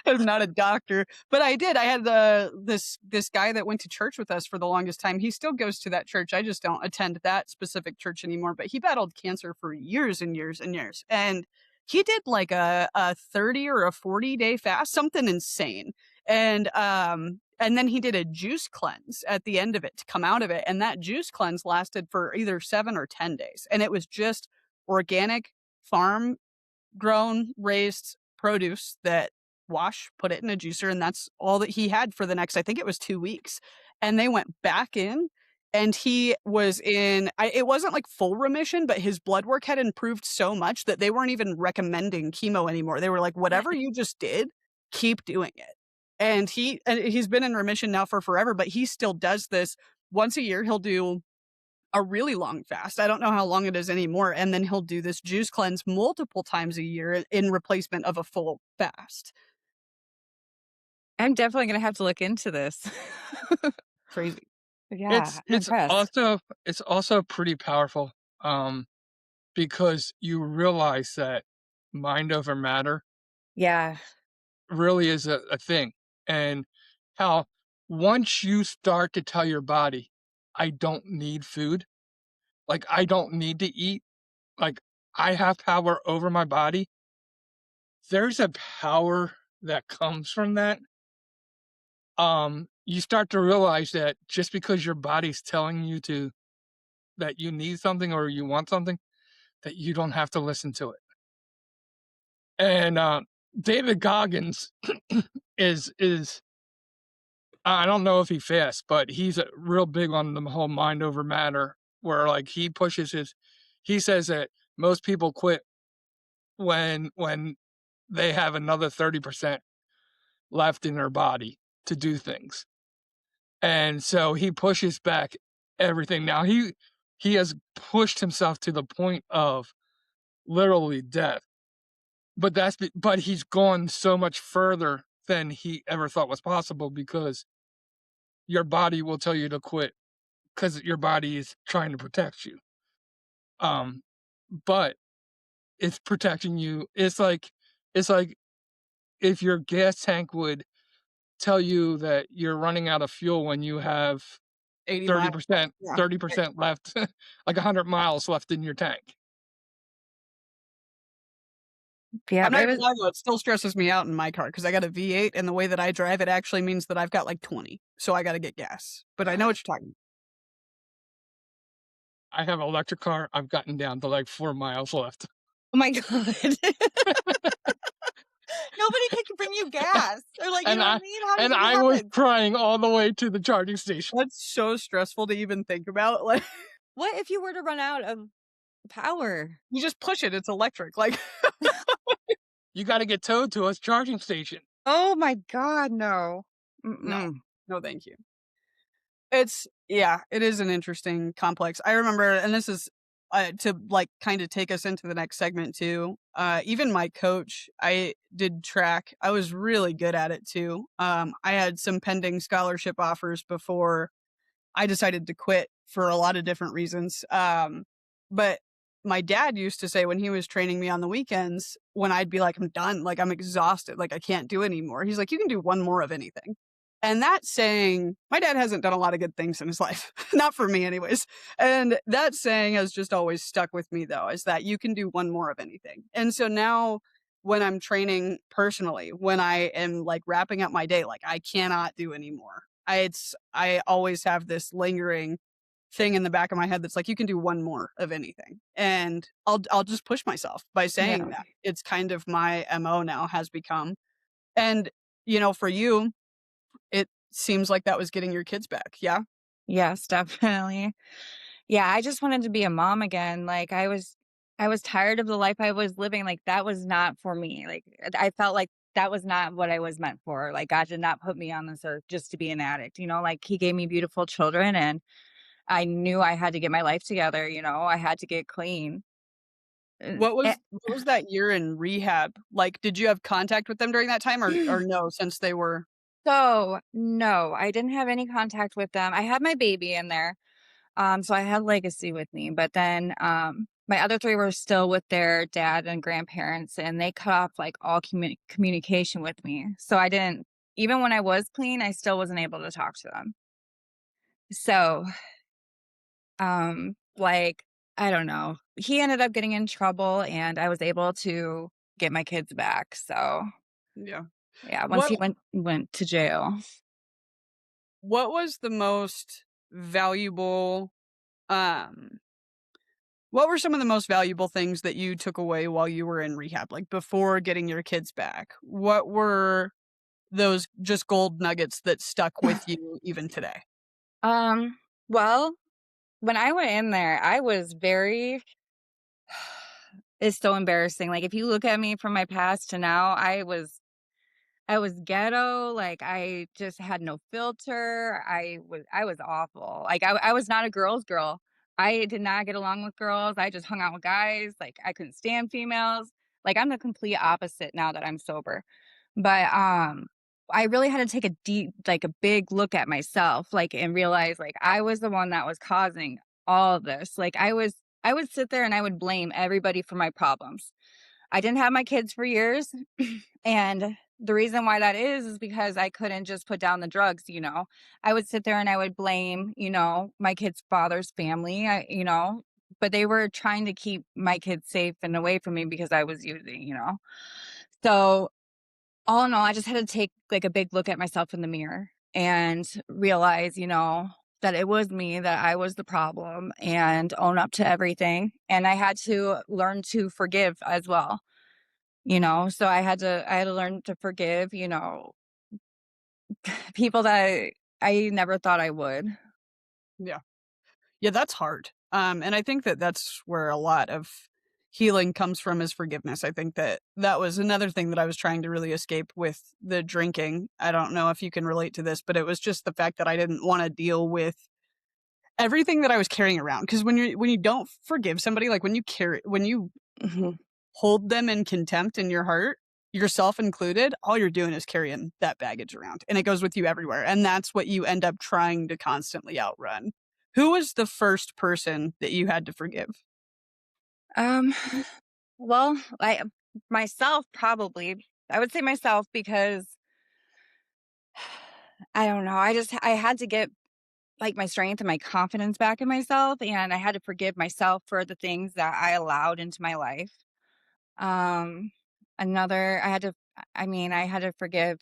I'm not a doctor, but I did. I had this guy that went to church with us for the longest time. He still goes to that church. I just don't attend that specific church anymore, but he battled cancer for years and years and years. And he did like a 30 or a 40-day fast, something insane. And then he did a juice cleanse at the end of it to come out of it. And that juice cleanse lasted for either 7 or 10 days. And it was just organic, farm grown, raised produce that put it in a juicer, and that's all that he had for the next, I think it was 2 weeks. And they went back in, and he was it wasn't like full remission, but his blood work had improved so much that they weren't even recommending chemo anymore. They were like, whatever you just did, keep doing it. And he's been in remission now for forever, but he still does this once a year. He'll do a really long fast. I don't know how long it is anymore. And then he'll do this juice cleanse multiple times a year in replacement of a full fast. I'm definitely gonna have to look into this. Crazy. Yeah, I'm impressed. It's also pretty powerful, because you realize that mind over matter Yeah. really is a thing, and how once you start to tell your body, I don't need food, like I don't need to eat, like I have power over my body. There's a power that comes from that. You start to realize that just because your body's telling you that you need something or you want something, that you don't have to listen to it. And David Goggins is I don't know if he fasts, but he's real big on the whole mind over matter, where like he says that most people quit when they have another 30% left in their body. to do things. And so he pushes back everything. Now he has pushed himself to the point of literally death. But but he's gone so much further than he ever thought was possible, because your body will tell you to quit because your body is trying to protect you. Um, but it's protecting you. It's like if your gas tank would tell you that you're running out of fuel when you have 80 miles. 30%, Yeah. 30% left, like 100 miles left in your tank. Yeah, I'm not it gonna was lie though, it still stresses me out in my car because I got a V8, and the way that I drive, it actually means that I've got like 20, so I got to get gas. But I know what you're talking. I have an electric car. I've gotten down to like 4 miles left. oh my god. Nobody can bring you gas. They're like, you And don't need. How does and it I was happen? crying all the way to the charging station. That's so stressful to even think about. Like, What if you were to run out of power? you just push it; it's electric. Like, You got to get towed to a charging station. Oh my god, no. no, no, thank you. It is an interesting complex. I remember, and this is to like kind of take us into the next segment too. Even my coach, I did track. I was really good at it too. I had some pending scholarship offers before I decided to quit for a lot of different reasons. But my dad used to say when he was training me on the weekends, when I'd be like, I'm done, like I'm exhausted, like I can't do anymore. He's like, you can do one more of anything. And that saying, my dad hasn't done a lot of good things in his life, not for me, anyways. And that saying has just always stuck with me, though, is that you can do one more of anything. And so now, when I'm training personally, when I am like wrapping up my day, like I cannot do anymore. I always have this lingering thing in the back of my head that's like, you can do one more of anything, and I'll just push myself by saying Yeah. that. It's kind of my MO now, has become. And for you, it seems like that was getting your kids back. Yeah. Yes, definitely. Yeah, I just wanted to be a mom again. Like I was tired of the life I was living. Like that was not for me. Like I felt like that was not what I was meant for. Like God did not put me on this earth just to be an addict. Like he gave me beautiful children, and I knew I had to get my life together. I had to get clean. Uh, eh, What was that year in rehab? Like, did you have contact with them during that time, or no, since they were? So no, I didn't have any contact with them. I had my baby in there. So I had legacy with me, but then my other three were still with their dad and grandparents, and they cut off like all communication with me. So I didn't, even when I was clean, I still wasn't able to talk to them. So, like, I don't know. He ended up getting in trouble, and I was able to get my kids back. So Yeah. yeah, once What he went to jail. what was the most valuable um what were some of the most valuable things that you took away while you were in rehab, like before getting your kids back? What were those just gold nuggets that stuck with you even today? Um, well, when I went in there, I was very it's so embarrassing. Like if you look at me from my past to now, I was ghetto, like I just had no filter. I was awful. Like I was not a girl's girl. I did not get along with girls. I just hung out with guys. Like I couldn't stand females. Like I'm the complete opposite now that I'm sober. But I really had to take a deep, like a big look at myself, like and realize like I was the one that was causing all of this. Like I would sit there and I would blame everybody for my problems. I didn't have my kids for years. And the reason why that is because I couldn't just put down the drugs. I would sit there and I would blame, my kid's father's family, but they were trying to keep my kids safe and away from me because I was using. So all in all, I just had to take like a big look at myself in the mirror and realize, that it was me, that I was the problem, and own up to everything. And I had to learn to forgive as well. So I had to learn to forgive, people that I never thought I would. Yeah. Yeah, that's hard. And I think that that's where a lot of healing comes from is forgiveness. I think that was another thing that I was trying to really escape with the drinking. I don't know if you can relate to this, but it was just the fact that I didn't want to deal with everything that I was carrying around. Because when you don't forgive somebody, like when you Mhm. hold them in contempt in your heart, yourself included, all you're doing is carrying that baggage around, and it goes with you everywhere. And that's what you end up trying to constantly outrun. Who was the first person that you had to forgive? Um, well, myself probably. I would say myself because I don't know. I had to get like my strength and my confidence back in myself, and I had to forgive myself for the things that I allowed into my life. Um, another, I had to forgive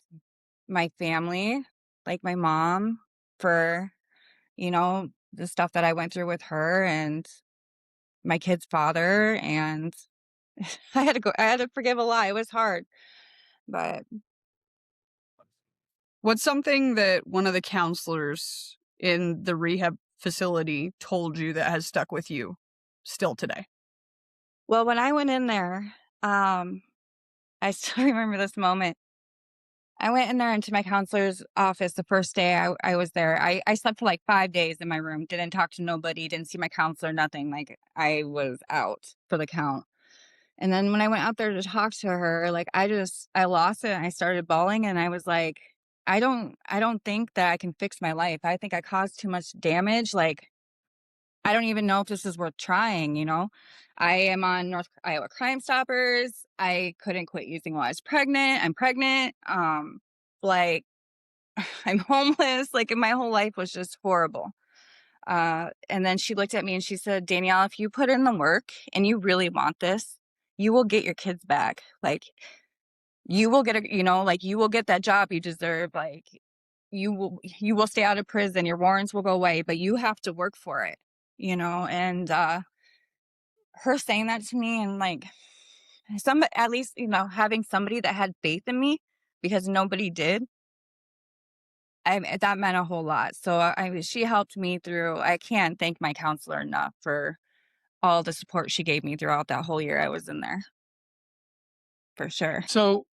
my family, like my mom, for the stuff that I went through with her and my kid's father, and I had to forgive a lot. It was hard, but What's something that one of the counselors in the rehab facility told you that has stuck with you still today? well, when I went in there, I still remember this moment. I went in there into my counselor's office the first day I was there. I slept for like 5 days in my room, didn't talk to nobody, didn't see my counselor, nothing. Like I was out for the count. And then when I went out there to talk to her, like I lost it and I started bawling and I was like, I don't think that I can fix my life. I think I caused too much damage. Like I don't even know if this is worth trying. I am on North Iowa Crime Stoppers. I couldn't quit using while I was pregnant. I'm pregnant. Like I'm homeless. Like my whole life was just horrible. And then she looked at me and she said, Danielle, if you put in the work and you really want this, you will get your kids back. Like you will like you will get that job you deserve. Like you will stay out of prison. Your warrants will go away, but you have to work for it. And her saying that to me and like at least, having somebody that had faith in me because nobody did. That meant a whole lot. So she helped me through. I can't thank my counselor enough for all the support she gave me throughout that whole year I was in there, for sure. So,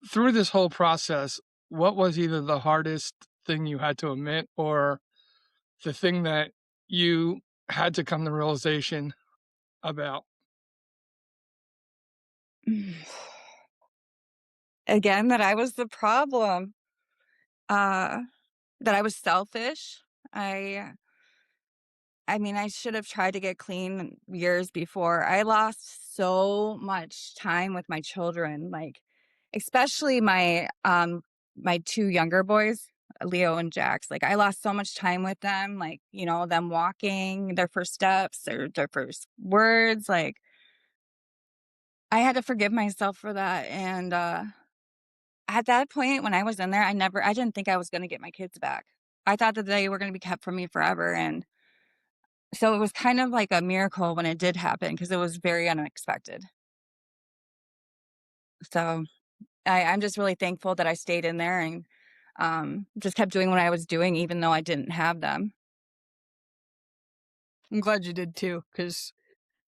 through this whole process, what was either the hardest thing you had to admit or the thing that you had to come to realization about? Again, that I was the problem, uh, that I was selfish. I I mean, I should have tried to get clean years before. I lost so much time with my children, like especially my two younger boys, Leo and Jax. Like I lost so much time with them, like, them walking, their first steps, their first words. Like I had to forgive myself for that. And at that point when I was in there, I didn't think I was gonna get my kids back. I thought that they were gonna be kept from me forever. And so it was kind of like a miracle when it did happen because it was very unexpected. So I'm just really thankful that I stayed in there and just kept doing what I was doing, even though I didn't have them. I'm glad you did too, because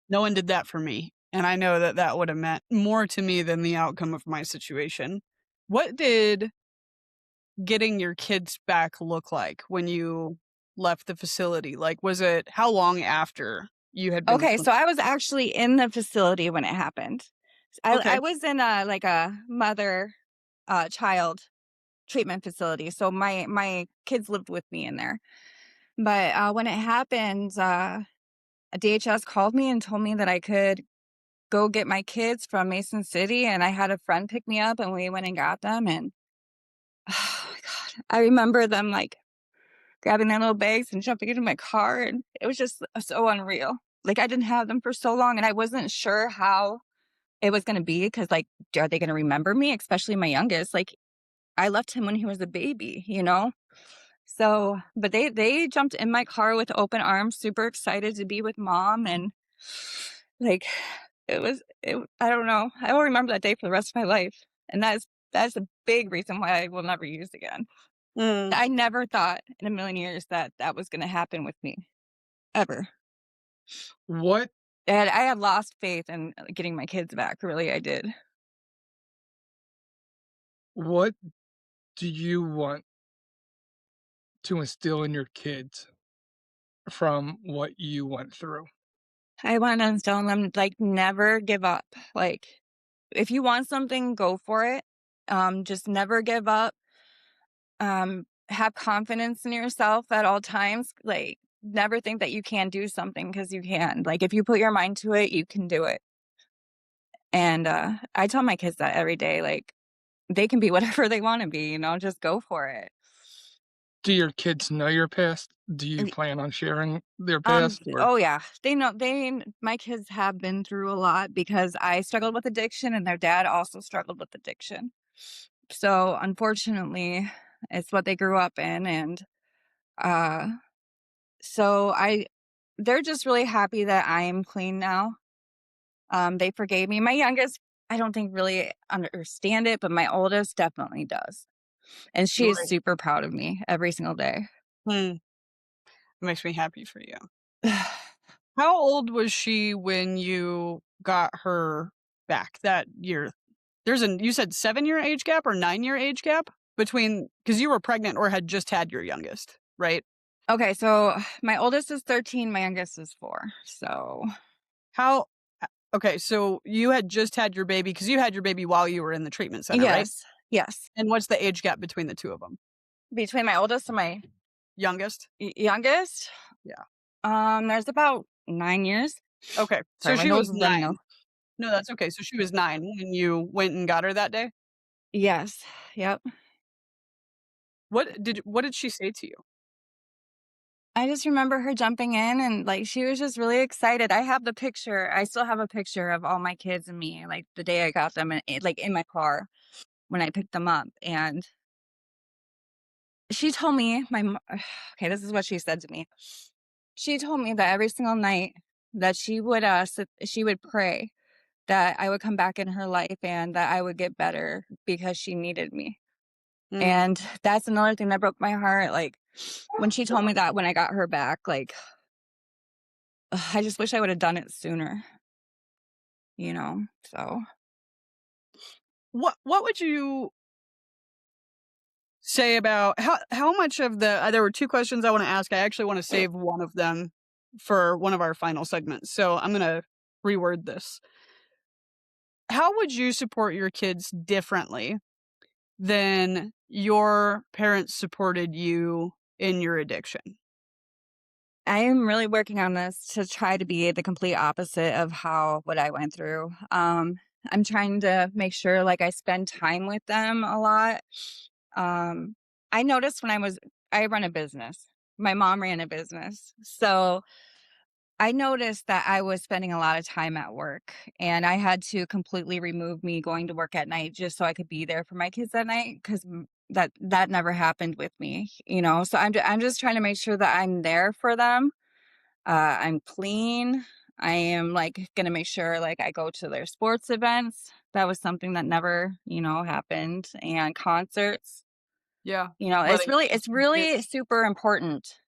no one did that for me. And I know that that would have meant more to me than the outcome of my situation. What did getting your kids back look like when you left the facility? Like, was it how long after you had been Okay, clean? so I was actually in the facility when it happened. I Okay. was in a mother child treatment facility. So my kids lived with me in there. But when it happened, DHS called me and told me that I could go get my kids from Mason City, and I had a friend pick me up, and we went and got them, and oh my god, I remember them, like, grabbing their little bags and jumping into my car, and it was just so unreal. Like, I didn't have them for so long, and I wasn't sure how it was gonna be because, like, are they gonna remember me? Especially my youngest, like, I left him when he was a baby? So, but they jumped in my car with open arms, super excited to be with mom, and, like, I don't know. I will remember that day for the rest of my life, and that's a big reason why I will never use again. Mm. I never thought in a million years that that was gonna happen with me, ever. What I had lost faith in getting my kids back. Really, I did. What do you want to instill in your kids from what you went through? I want to instill in them like never give up. Like if you want something, go for it. Just never give up. Have confidence in yourself at all times. Like never think that you can't do something because you can. Like if you put your mind to it, you can do it. And I tell my kids that every day. Like they can be whatever they want to be. Just go for it. Do your kids know your past? Do you plan on sharing their Um, past or oh yeah, my kids have been through a lot because I struggled with addiction and their dad also struggled with addiction. So unfortunately, it's what they grew up in and uh so they're just really happy that I'm clean now. They forgave me. My youngest I don't think really understand it, but my oldest definitely does. And she is Right. super proud of me every single day. Hmm. It makes me happy for you. How old was she when you got her back that year? You said 7-year age gap or 9-year age gap between, because you were pregnant or had just had your youngest, right? Okay, so my oldest is 13, my youngest is 4. So How, okay, so you had just had your baby because you had your baby while you were in the treatment center, right? yes, yes. And what's the age gap between the two of them? Between my oldest and my Youngest? youngest, Yeah. there's about 9 years. Okay, so Sorry, my she nose was is running out. 9. No, that's okay. So she was 9 when you went and got her that day? Yes, yep. What did she say to you? I just remember her jumping in and, like, she was just really excited. I have the picture. I still have a picture of all my kids and me, like, the day I got them like, in my car when I picked them up, and she told me okay, this is what she said to me. She told me that every single night that she would pray that I would come back in her life and that I would get better because she needed me. Mm. And that's another thing that broke my heart. Like when she told me that when I got her back, like I just wish I would have done it sooner. So What would you say about how much of there were 2 questions I wanna ask. I actually wanna save one of them for one of our final segments, so I'm gonna reword this. How would you support your kids differently than your parents supported you in your addiction? I am really working on this to try to be the complete opposite of what I went through. I'm trying to make sure like I spend time with them a lot. Um, I noticed I run a business. My mom ran a business. So I noticed that I was spending a lot of time at work and I had to completely remove me going to work at night just so I could be there for my kids at night because that never happened with me. So I'm just trying to make sure that I'm there for them. I'm clean. I am like gonna make sure like I go to their sports events. That was something that never happened. And concerts. Yeah. It's Letting really kids it's contribute. really super important.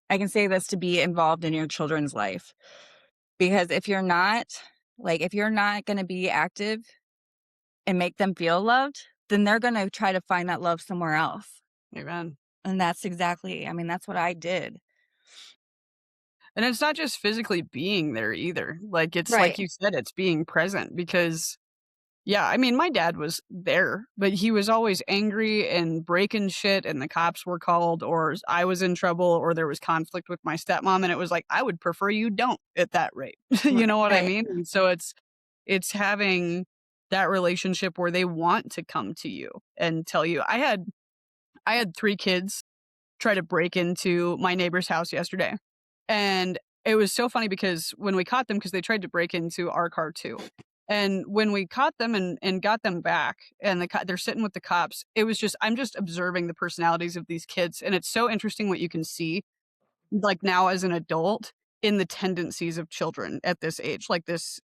I can say this to be involved in your children's life. Because if you're not gonna be active and make them feel loved, then they're gonna try to find that love somewhere else. Amen. And that's what I did. And it's not just physically being there either. Like, it's like Right. you said, it's being present because yeah, I mean, my dad was there, but he was always angry and breaking shit, and the cops were called, or I was in trouble, or there was conflict with my stepmom, and it was like, I would prefer you don't at that rate. You know what I Right. mean? And so it's having that relationship where they want to come to you and tell you. I had 3 kids try to break into my neighbor's house yesterday. And it was so funny because when we caught them, because they tried to break into our car too. And when we caught them and got them back and they're sitting with the cops, it was just, I'm just observing the personalities of these kids. And it's so interesting what you can see, like now as an adult, in the tendencies of children at this age, like this,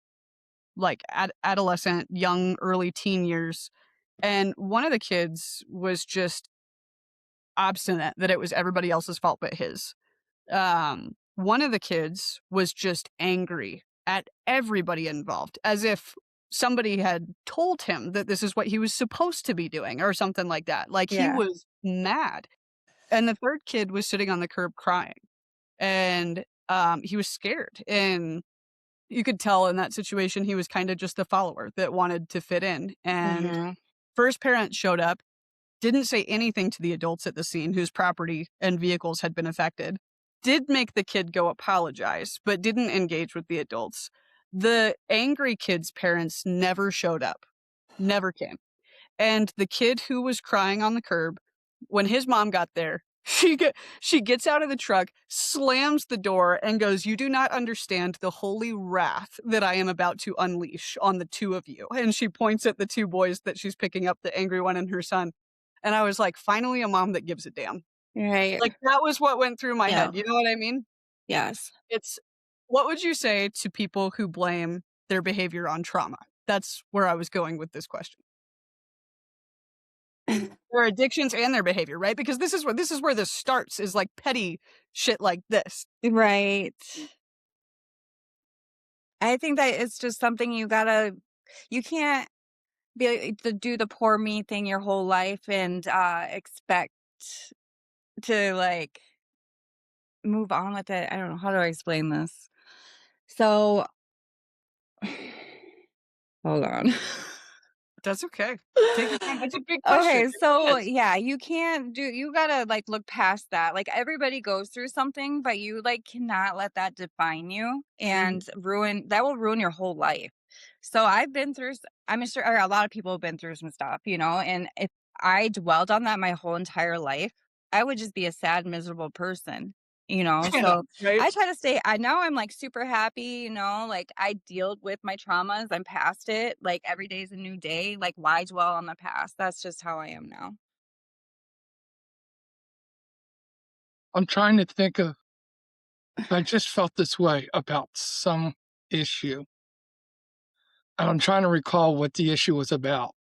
like adolescent, young, early teen years. And one of the kids was just obstinate that it was everybody else's fault but his. One of the kids was just angry at everybody involved, as if somebody had told him that this is what he was supposed to be doing or something like that. Like, he Yeah. was mad. And the third kid was sitting on the curb crying, and, he was scared, and you could tell in that situation he was kinda just a follower that wanted to fit in, and Mhm. first parent showed up, didn't say anything to the adults at the scene whose property and vehicles had been affected, did make the kid go apologize, but didn't engage with the adults. The angry kid's parents never showed up, never came. And the kid who was crying on the curb, when his mom got there, she gets out of the truck, slams the door, and goes, "You do not understand the holy wrath that I am about to unleash on the two of you." And she points at the two boys that she's picking up, the angry one and her son. And I was like, "Finally, a mom that gives a damn." Right. Like, that was what went through my Yeah. head, you know what I mean? Yes. It's what would you say to people who blame their behavior on trauma? That's where I was going with this question. Their addictions and their behavior, right? Because this is where this starts, is, like, petty shit like this. Right. I think that it's just something you can't be to do the poor me thing your whole life and, expect to, like, move on with it. I don't know, how do I explain this? So hold on. That's okay. Take your time. It's a big question. Okay, It so really is. yeah, you gotta like look past that. Like everybody goes through something, but you like cannot let that define you Mhm. and will ruin your whole life. So I've been through I'm sure or a lot of people have been through some stuff, and if I dwelled on that my whole entire life, I would just be a sad, miserable person. I know, So right? I try to stay I now I'm, like, super happy, like, I dealt with my traumas, I'm past it, like, every day is a new day, like, why dwell on the past? That's just how I am now. I'm trying to think of I just felt this way about some issue, and I'm trying to recall what the issue was about.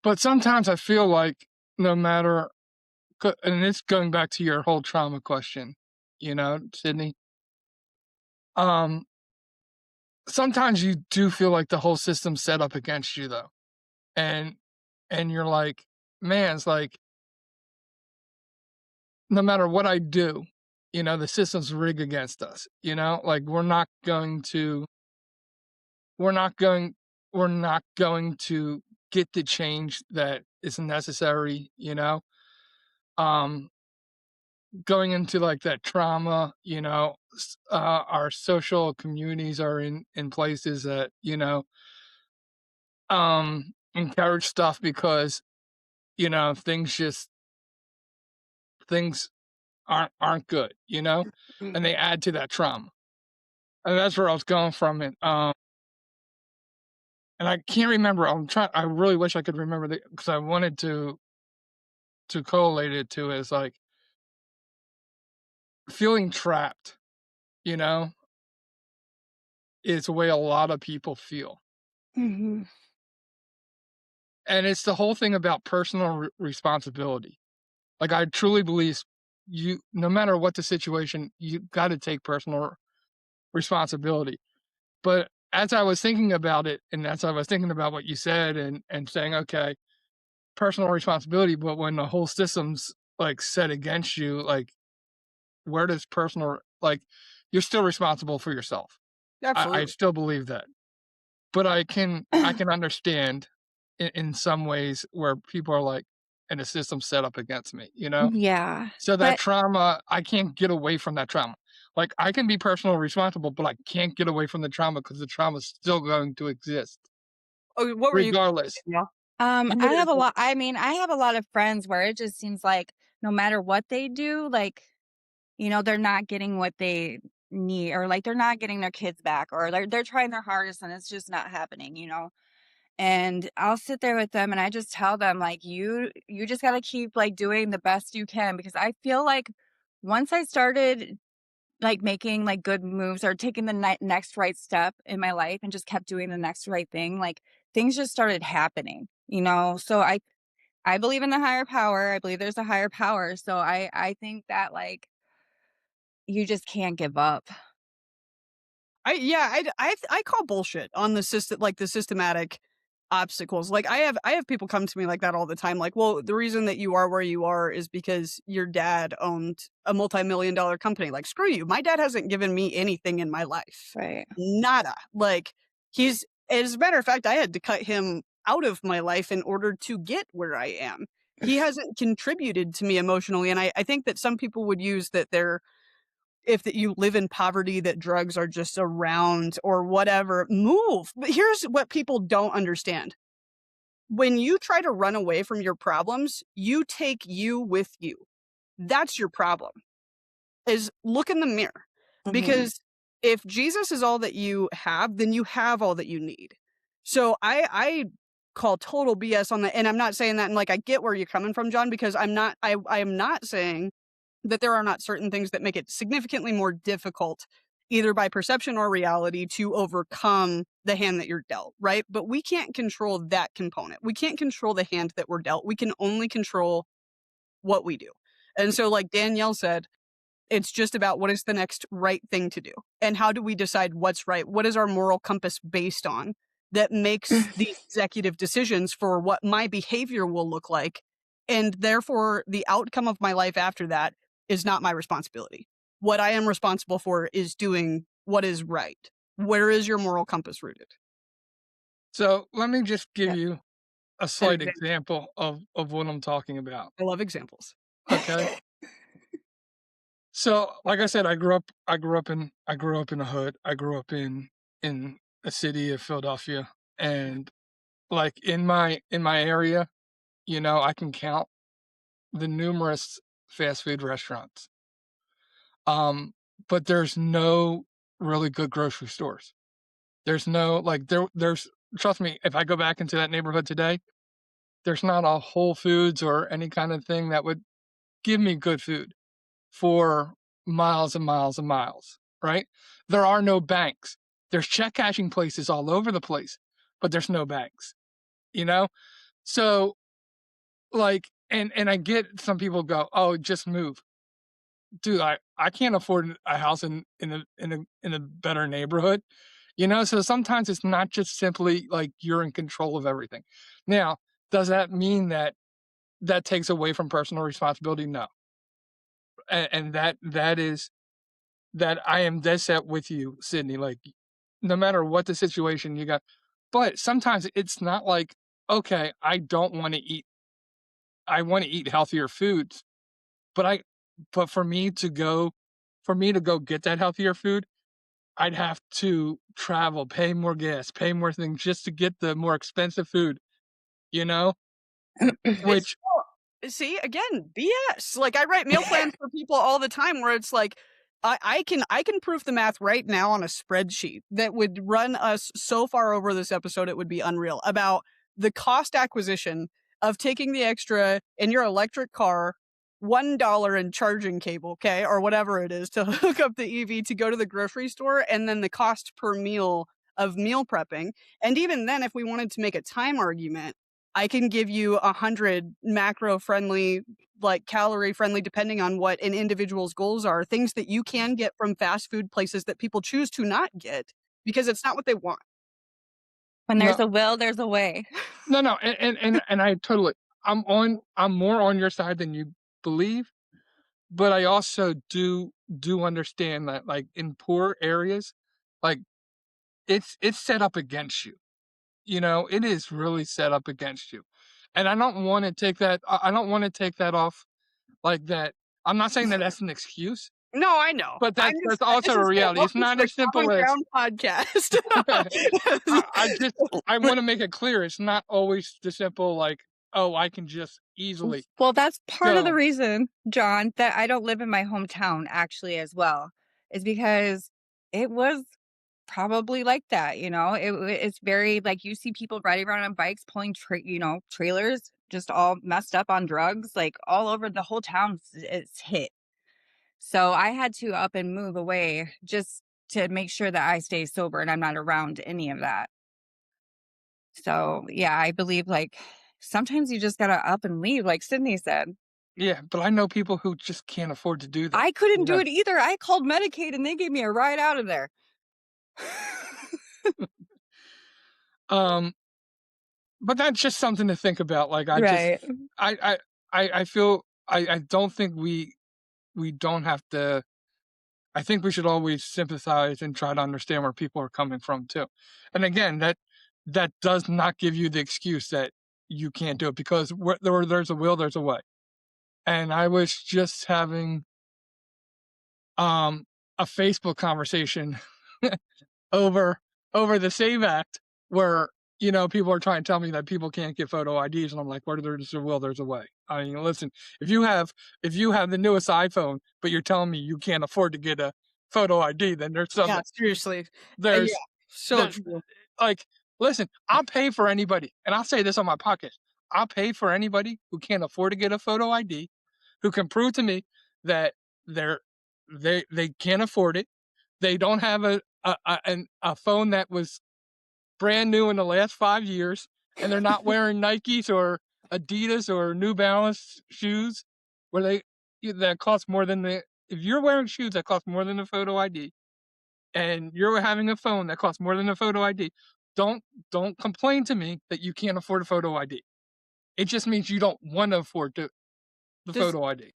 But sometimes I feel like no matter and it's going back to your whole trauma question, Sydney. Um, Sometimes you do feel like the whole system's set up against you though. And you're like, man, it's like no matter what I do, the system's rigged against us, like we're not going we're not going to get the change that is necessary, um going into like that trauma, our social communities are in places that, encourage stuff because, things aren't good, and Mhm. they add to that trauma. And that's where I was going from it. And I can't remember. I really wish I could remember because I wanted to correlate it to as like feeling trapped, you know, is the way a lot of people feel. Mhm. And it's the whole thing about personal responsibility. Like I truly believe no matter what the situation, you got to take personal responsibility. But as I was thinking about it, and as I was thinking about what you said, and saying, okay, personal responsibility, but when the whole system's like set against you, like where does personal like you're still responsible for yourself. I Absolutely. still believe that. But I can understand in some ways where people are like, and the system's set up against me, Yeah, So that but trauma, I can't get away from that trauma. Like I can be personally responsible, but I can't get away from the trauma because the trauma is still going to exist Oh, what were you regardless. Yeah. You I were have a gonna lot I mean, I have a lot of friends where it just seems like no matter what they do, like, they're not getting what they need or like they're not getting their kids back or they're trying their hardest and it's just not happening. And I'll sit there with them and I just tell them like you just got to keep like doing the best you can because I feel like once I started like making like good moves or taking the next right step in my life and just kept doing the next right thing, like things just started happening. So I believe in the higher power. I believe there's a higher power. So I think that like you just can't give up. I call bullshit on the the systematic obstacles. Like I have people come to me like that all the time. Like, well, the reason that you are where you are is because your dad owned a multi-million-dollar company. Like, screw you. My dad hasn't given me anything in my life. Right. Nada. Like he's as a matter of fact, I had to cut him out of my life in order to get where I am. He hasn't contributed to me emotionally. And I think that some people would use that they're if that you live in poverty, that drugs are just around or whatever, move. But here's what people don't understand. When you try to run away from your problems, you take you with you. That's your problem. Is look in the mirror. Mhm. Because if Jesus is all that you have, then you have all that you need. So I call total BS on that. And I'm not saying that, and like I get where you're coming from, John, because I am not saying that there are not certain things that make it significantly more difficult, either by perception or reality, to overcome the hand that you're dealt, right? But we can't control that component. We can't control the hand that we're dealt. We can only control what we do. And so, like Danielle said, it's just about what is the next right thing to do. And how do we decide what's right? What is our moral compass based on that makes these executive decisions for what my behavior will look like? And therefore, the outcome of my life after that is not my responsibility. What I am responsible for is doing what is right. Where is your moral compass rooted? So let me just give Yeah. you a slight example of what I'm talking about. I love examples. Okay. So, like I said, I grew up in a hood. I grew up in a city of Philadelphia, and like in my area, I can count the numerous fast food restaurants. But there's no really good grocery stores. There's no like there's trust me, if I go back into that neighborhood today, there's not a Whole Foods or any kind of thing that would give me good food for miles and miles and miles, right? There are no banks. There's check cashing places all over the place, but there's no banks, you know? So like and I get some people go, "Oh, just move." Dude, I can't afford a house in a better neighborhood, So sometimes it's not just simply like you're in control of everything. Now, does that mean that that takes away from personal responsibility? No. And that is that I am dead set with you, Sydney. Like, no matter what the situation you got, but sometimes it's not like, okay, I don't want to eat. I want to eat healthier foods, but for me to go get that healthier food, I'd have to travel, pay more gas, pay more things just to get the more expensive food, you know? It's Which See, again, BS. Like I write meal plans for people all the time where it's like I can prove the math right now on a spreadsheet that would run us so far over this episode it would be unreal about the cost acquisition of taking the extra in your electric car $1 in charging cable, okay, or whatever it is to hook up the EV to go to the grocery store, and then the cost per meal of meal prepping. And even then, if we wanted to make a time argument, I can give you 100 macro friendly, like calorie friendly, depending on what an individual's goals are, things that you can get from fast food places that people choose to not get because it's not what they want. When no, there's a will, there's a way. no, and I totally, I'm more on your side than you believe, but I also do understand that, like in poor areas, like it's set up against you. It is really set up against you, and I don't want to take that. I don't want to take that off like that. I'm not saying that that's an excuse, No, I know. but that's also This a is reality. It's welcome to not the as simple Common as Ground podcast. I want to make it clear. It's not always the simple like, oh, I can just easily Well, that's part of the go. reason, John, that I don't live in my hometown actually as well, is because it was probably like that. It's very like you see people riding around on bikes, pulling trailers, just all messed up on drugs, like all over the whole town. It's hit. So I had to up and move away just to make sure that I stay sober and I'm not around any of that. So yeah, I believe like sometimes you just gotta up and leave, like Sydney said. Yeah, but I know people who just can't afford to do that. I couldn't do it either. I called Medicaid and they gave me a ride out of there. But that's just something to think about. Like Right. I feel I don't think we don't have to. I think we should always sympathize and try to understand where people are coming from too. And again, that does not give you the excuse that you can't do it, because there's a will, there's a way. And I was just having a Facebook conversation over the Save Act, where people are trying to tell me that people can't get photo IDs, and I'm like, where there's a will, there's a way. I mean, listen, if you have the newest iPhone, but you're telling me you can't afford to get a photo ID, then there's something. Yeah, seriously. There's Yeah, so there's true. like, listen, I'll pay for anybody, and I'll say this on my podcast. I'll pay for anybody who can't afford to get a photo ID, who can prove to me that they can't afford it. They don't have a phone that was brand new in the last 5 years, and they're not wearing Nikes or Adidas or New Balance shoes where that cost more than if you're wearing shoes that cost more than a photo ID, and you're having a phone that costs more than a photo ID, don't complain to me that you can't afford a photo ID. It just means you don't want to afford the photo ID.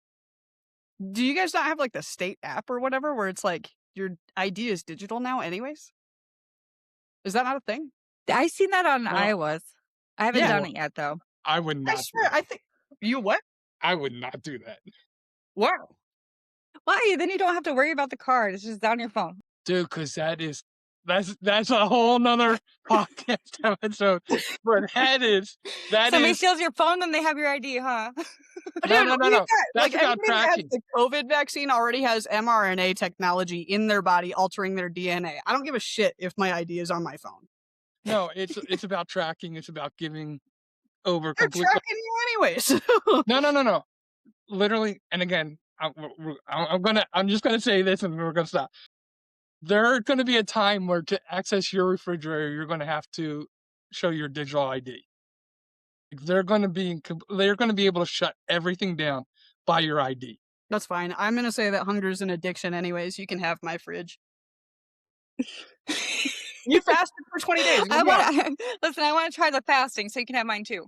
Do you guys not have like the state app or whatever where it's like your ID is digital now anyways? Is that not a thing? I seen that on Well, Iowa's. I haven't yeah. done it yet though. I would I not. swear, I think you what? I would not do that. Wow. Why? Then you don't have to worry about the card. It's just on your phone. Dude, because that's a whole nother podcast episode. But Somebody steals your phone, then they have your ID, huh? No. That's like, about anybody that has tracking. the COVID vaccine already has mRNA technology in their body altering their DNA. I don't give a shit if my ID is on my phone. No, it's about tracking. It's about giving over They're complete. tracking you anyways. No. Literally, and again, I'm just gonna say this, and we're gonna stop. There's going to be a time where to access your refrigerator, you're going to have to show your digital ID. They're going to be able to shut everything down by your ID. That's fine. I'm gonna say that hunger is an addiction anyways. You can have my fridge. You fasted for 20 days. I want to try the fasting, so you can have mine too.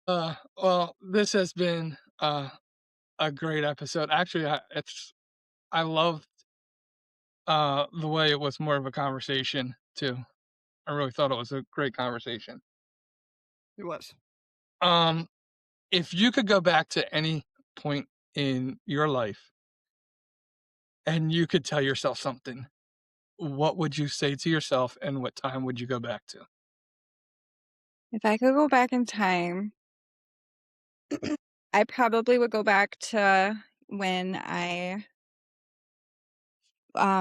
Well, this has been a great episode. Actually, I loved the way it was more of a conversation too. I really thought it was a great conversation. It was. If you could go back to any point in your life and you could tell yourself something, what would you say to yourself, and what time would you go back to? If I could go back in time, I probably would go back to when I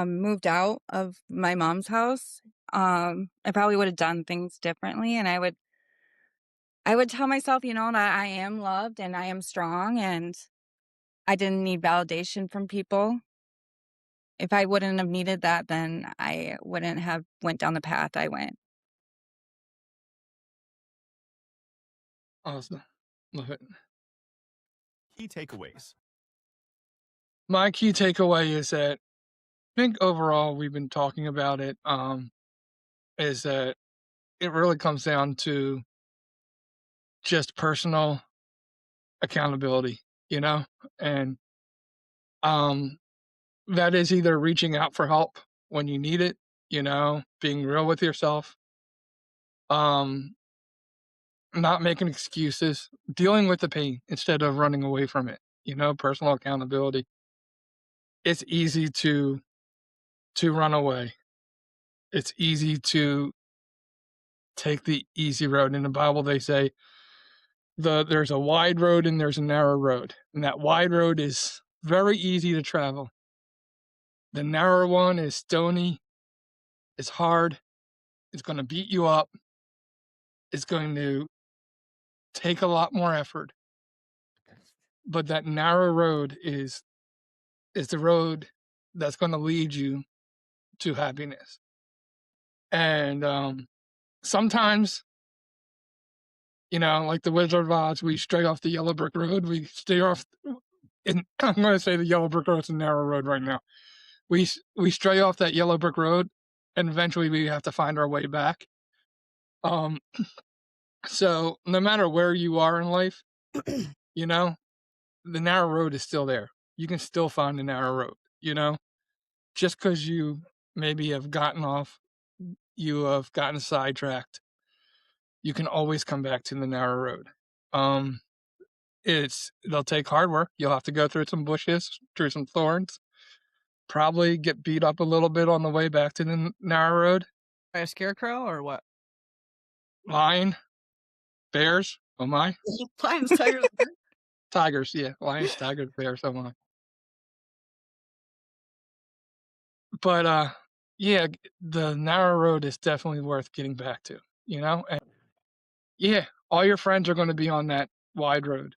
moved out of my mom's house. I probably would have done things differently, and I would tell myself, that I am loved and I am strong and I didn't need validation from people. If I wouldn't have needed that, then I wouldn't have went down the path I went. Awesome. Love it. Key takeaways. My key takeaway is that I think overall we've been talking about it, is that it really comes down to just personal accountability, and that is either reaching out for help when you need it, being real with yourself, not making excuses, dealing with the pain instead of running away from it, personal accountability. It's easy to run away. It's easy to take the easy road. In the Bible, they say there's a wide road and there's a narrow road, and that wide road is very easy to travel. The narrow one is stony, it's hard, it's going to beat you up, it's going to take a lot more effort. But that narrow road is the road that's going to lead you to happiness. And sometimes, like the Wizard of Oz, we stray off the yellow brick road, we stay off and I'm going to say the yellow brick road's a narrow road right now. We stray off that yellow brick road, and eventually we have to find our way back. Um, so no matter where you are in life, you know, the narrow road is still there. You can still find the narrow road, just because you maybe have gotten off, you have gotten sidetracked, you can always come back to the narrow road. Um, it'll take hard work. You'll have to go through some bushes, through some thorns, probably get beat up a little bit on the way back to the narrow road. By a scarecrow or what? Lion, bears, oh my. Lions, tigers, and bears? Tigers, yeah. Lions, tigers, bears, oh my. But yeah, the narrow road is definitely worth getting back to, And yeah, all your friends are going to be on that wide road.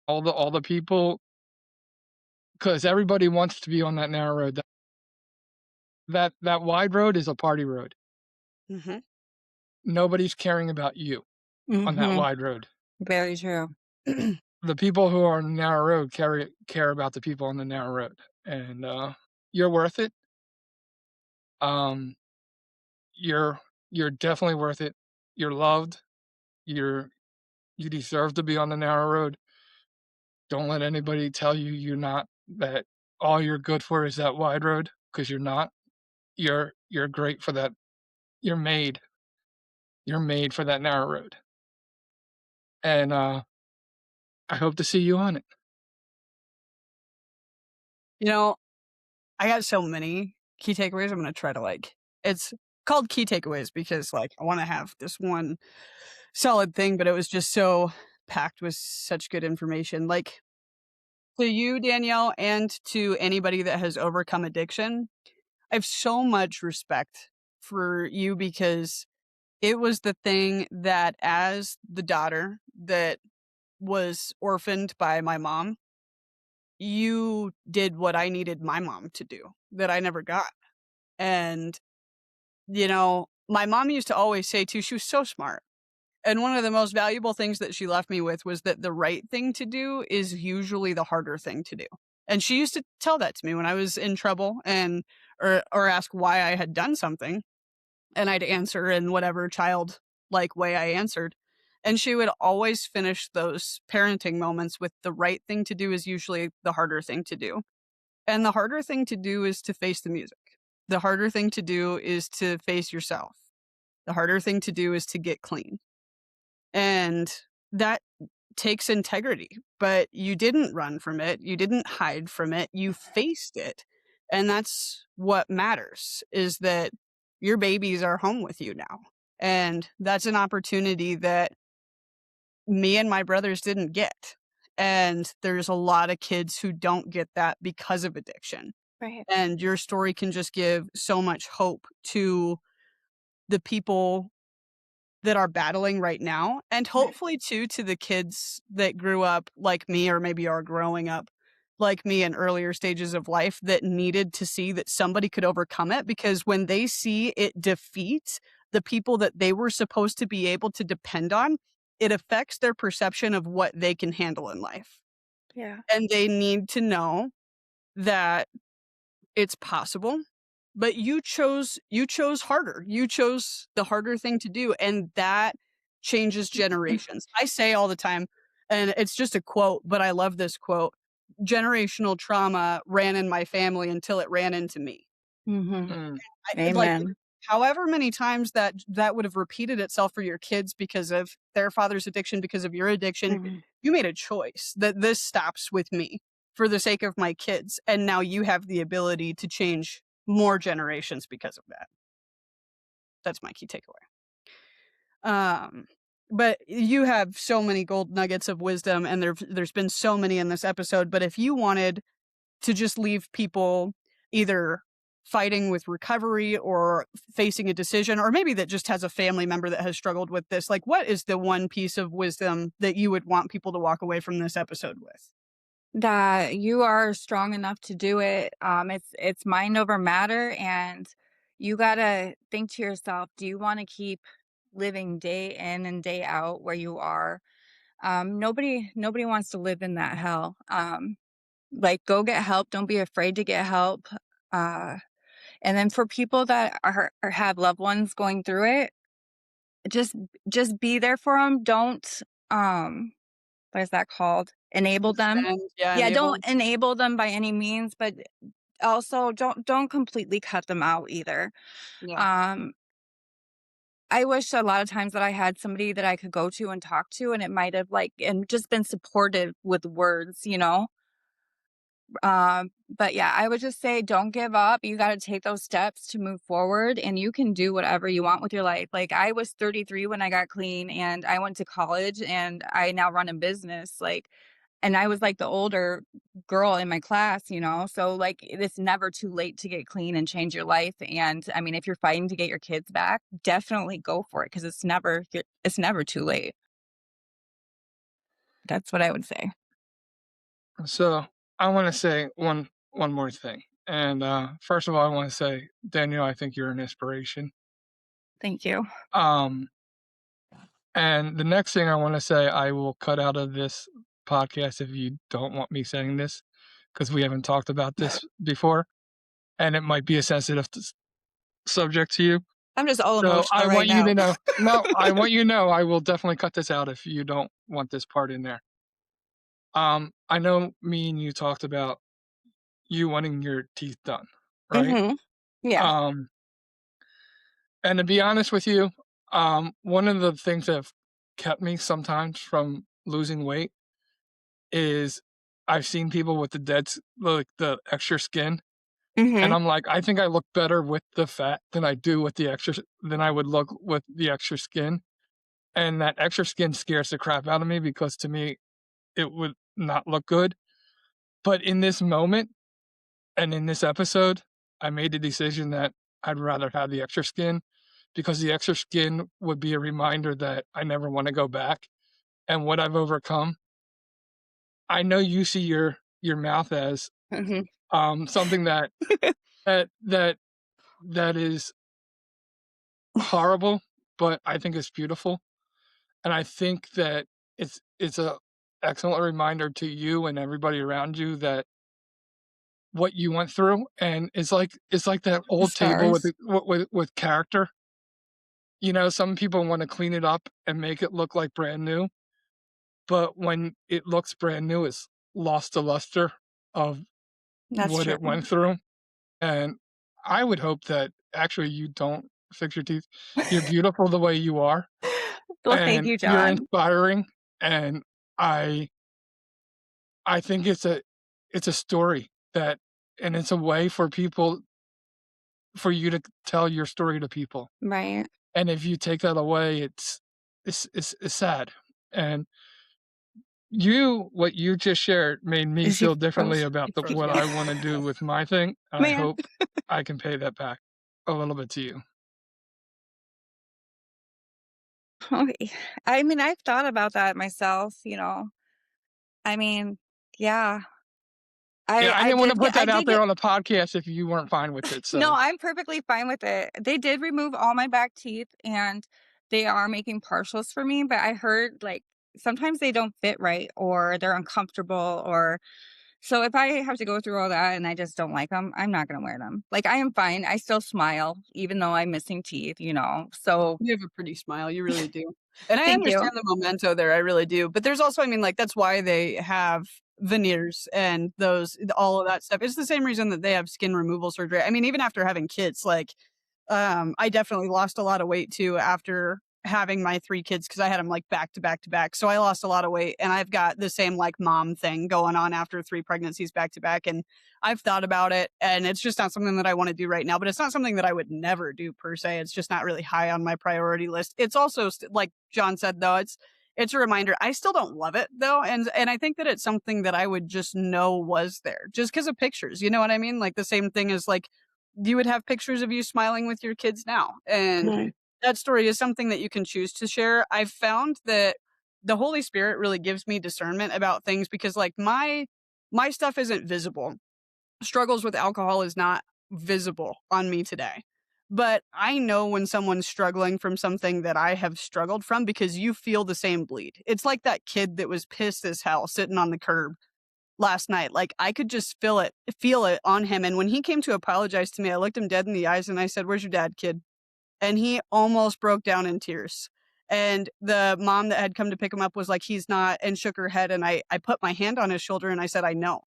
All the people, because everybody wants to be on that narrow road. That wide road is a party road. Mm-hmm. Nobody's caring about you on that wide road. Very true. The people who are on the narrow road care about the people on the narrow road, and you're worth it. You're definitely worth it. You're loved. You deserve to be on the narrow road. Don't let anybody tell you you're not, that all you're good for is that wide road, because you're not. You're great for that. You're made for that narrow road. And I hope to see you on it. I got so many key takeaways. I'm going to try to it's called key takeaways because I want to have this one solid thing, but it was just so packed with such good information. To you, Danielle, and to anybody that has overcome addiction, I have so much respect for you because it was the thing that, as the daughter that was orphaned by my mom, you did what I needed my mom to do that I never got. And, my mom used to always say too, she was so smart. And one of the most valuable things that she left me with was that the right thing to do is usually the harder thing to do. And she used to tell that to me when I was in trouble or ask why I had done something. And I'd answer in whatever child-like way I answered. And she would always finish those parenting moments with the right thing to do is usually the harder thing to do. And the harder thing to do is to face the music. The harder thing to do is to face yourself. The harder thing to do is to get clean. And that takes integrity, but you didn't run from it. You didn't hide from it. You faced it. And that's what matters, is that your babies are home with you now. And that's an opportunity that me and my brothers didn't get. And there's a lot of kids who don't get that because of addiction. Right. And your story can just give so much hope to the people that are battling right now, and hopefully too to the kids that grew up like me, or maybe are growing up like me in earlier stages of life, that needed to see that somebody could overcome it, because when they see it defeat the people that they were supposed to be able to depend on, it affects their perception of what they can handle in life. Yeah. And they need to know that it's possible, but you chose harder. You chose the harder thing to do, and that changes generations. I say all the time, and it's just a quote, but I love this quote: generational trauma ran in my family until it ran into me. Mm-hmm. Like, Amen. however many times that would have repeated itself for your kids because of their father's addiction, because of your addiction, Mhm. you made a choice that this stops with me for the sake of my kids. And now you have the ability to change more generations because of that. That's my key takeaway. But you have so many gold nuggets of wisdom, and there's been so many in this episode. But if you wanted to just leave people either fighting with recovery or facing a decision, or maybe that just has a family member that has struggled with this, what is the one piece of wisdom that you would want people to walk away from this episode with? That you are strong enough to do it. It's mind over matter, and you gotta think to yourself, do you want to keep living day in and day out where you are? Nobody wants to live in that hell. Like, go get help. Don't be afraid to get help. Uh, and then for people that are or have loved ones going through it, just just be there for them. Don't, what is that called? Enable them. Defend, yeah, Yeah, enable. don't enable them by any means, but also don't completely cut them out either. Yeah. Um, I wish a lot of times that I had somebody that I could go to and talk to, and it might have, like, and just been supportive with words, you know? But yeah, I would just say don't give up. You got to take those steps to move forward, and you can do whatever you want with your life. Like, I was 33 when I got clean, and I went to college, and I now run a business. Like, and I was like the older girl in my class, you know? So, like, it's never too late to get clean and change your life. And I mean, if you're fighting to get your kids back, definitely go for it, because it's never too late. That's what I would say. So I want to say one more thing. And first of all, I want to say, Danielle, I think you're an inspiration. Thank you. Um, and the next thing I want to say, I will cut out of this podcast if you don't want me saying this, because we haven't talked about this before, and it might be a sensitive subject to you. I'm just all So I emotional right want you now. to know. No, I want you to know. I will definitely cut this out if you don't want this part in there. I know me and you talked about you wanting your teeth done, right? Mhm. Yeah. Um, and to be honest with you, one of the things that have kept me sometimes from losing weight is I've seen people with like the extra skin, and Mhm. I'm like, I think I look better with the fat than I do with the than I would look with the extra skin. And that extra skin scares the crap out of me because to me, it would not look good. But in this moment and in this episode, I made the decision that I'd rather have the extra skin because the extra skin would be a reminder that I never want to go back and what I've overcome. I know you see your mouth as Mhm. something that that that is horrible, but I think it's beautiful. And I think that it's a excellent reminder to you and everybody around you that what you went through, and it's like that The old table with scars. with character. You know, some people want to clean it up and make it look like brand new, but when it looks brand new, it's lost the luster of That's what true. it went through. And I would hope that actually you don't fix your teeth. You're beautiful the way you are, Well, thank and you, you're John. inspiring. And I I think it's a story that, and it's a way for people for you to tell your story to people. Right. And if you take that away, it's sad. And what you just shared made me Is he feel differently froze? about He the, froze what again. I want to do with my thing. And I Man. hope I can pay that back a little bit to you. Okay. I mean, I've thought about that myself, you know. I mean, yeah. Yeah, I I didn't want to did put get I that out did there get on the podcast if you weren't fine with it. No, So I'm perfectly fine with it. They did remove all my back teeth, and they are making partials for me, but I heard, like, sometimes they don't fit right, or they're uncomfortable, or so if I have to go through all that and I just don't like them, I'm not gonna wear them. Like, I am fine. I still smile even though I'm missing teeth, you know? So, You have a pretty smile, you really do. And I thank you. understand the memento there, I really do. But there's also, I mean, like, that's why they have veneers and those all of that stuff. It's the same reason that they have skin removal surgery. I mean, even after having kids, like, I definitely lost a lot of weight too after having my 3 kids because I had them like back to back to back. So I lost a lot of weight and I've got the same like mom thing going on after 3 pregnancies back to back. And I've thought about it and it's just not something that I want to do right now, but it's not something that I would never do per se. It's just not really high on my priority list. It's also like John said though, it's a reminder. I still don't love it though, and I think that it's something that I would just know was there just because of pictures. You know what I mean? Like the same thing as like you would have pictures of you smiling with your kids now. And Right. that story is something that you can choose to share. I've found that the Holy Spirit really gives me discernment about things because like my stuff isn't visible. Struggles with alcohol is not visible on me today. But I know when someone's struggling from something that I have struggled from because you feel the same bleed. It's like that kid that was pissed as hell sitting on the curb last night. Like, I could just feel it on him. And when he came to apologize to me, I looked him dead in the eyes and I said, "Where's your dad, kid?" And he almost broke down in tears. And the mom that had come to pick him up was like, "He's not," and shook her head. And I put my hand on his shoulder and I said, "I know,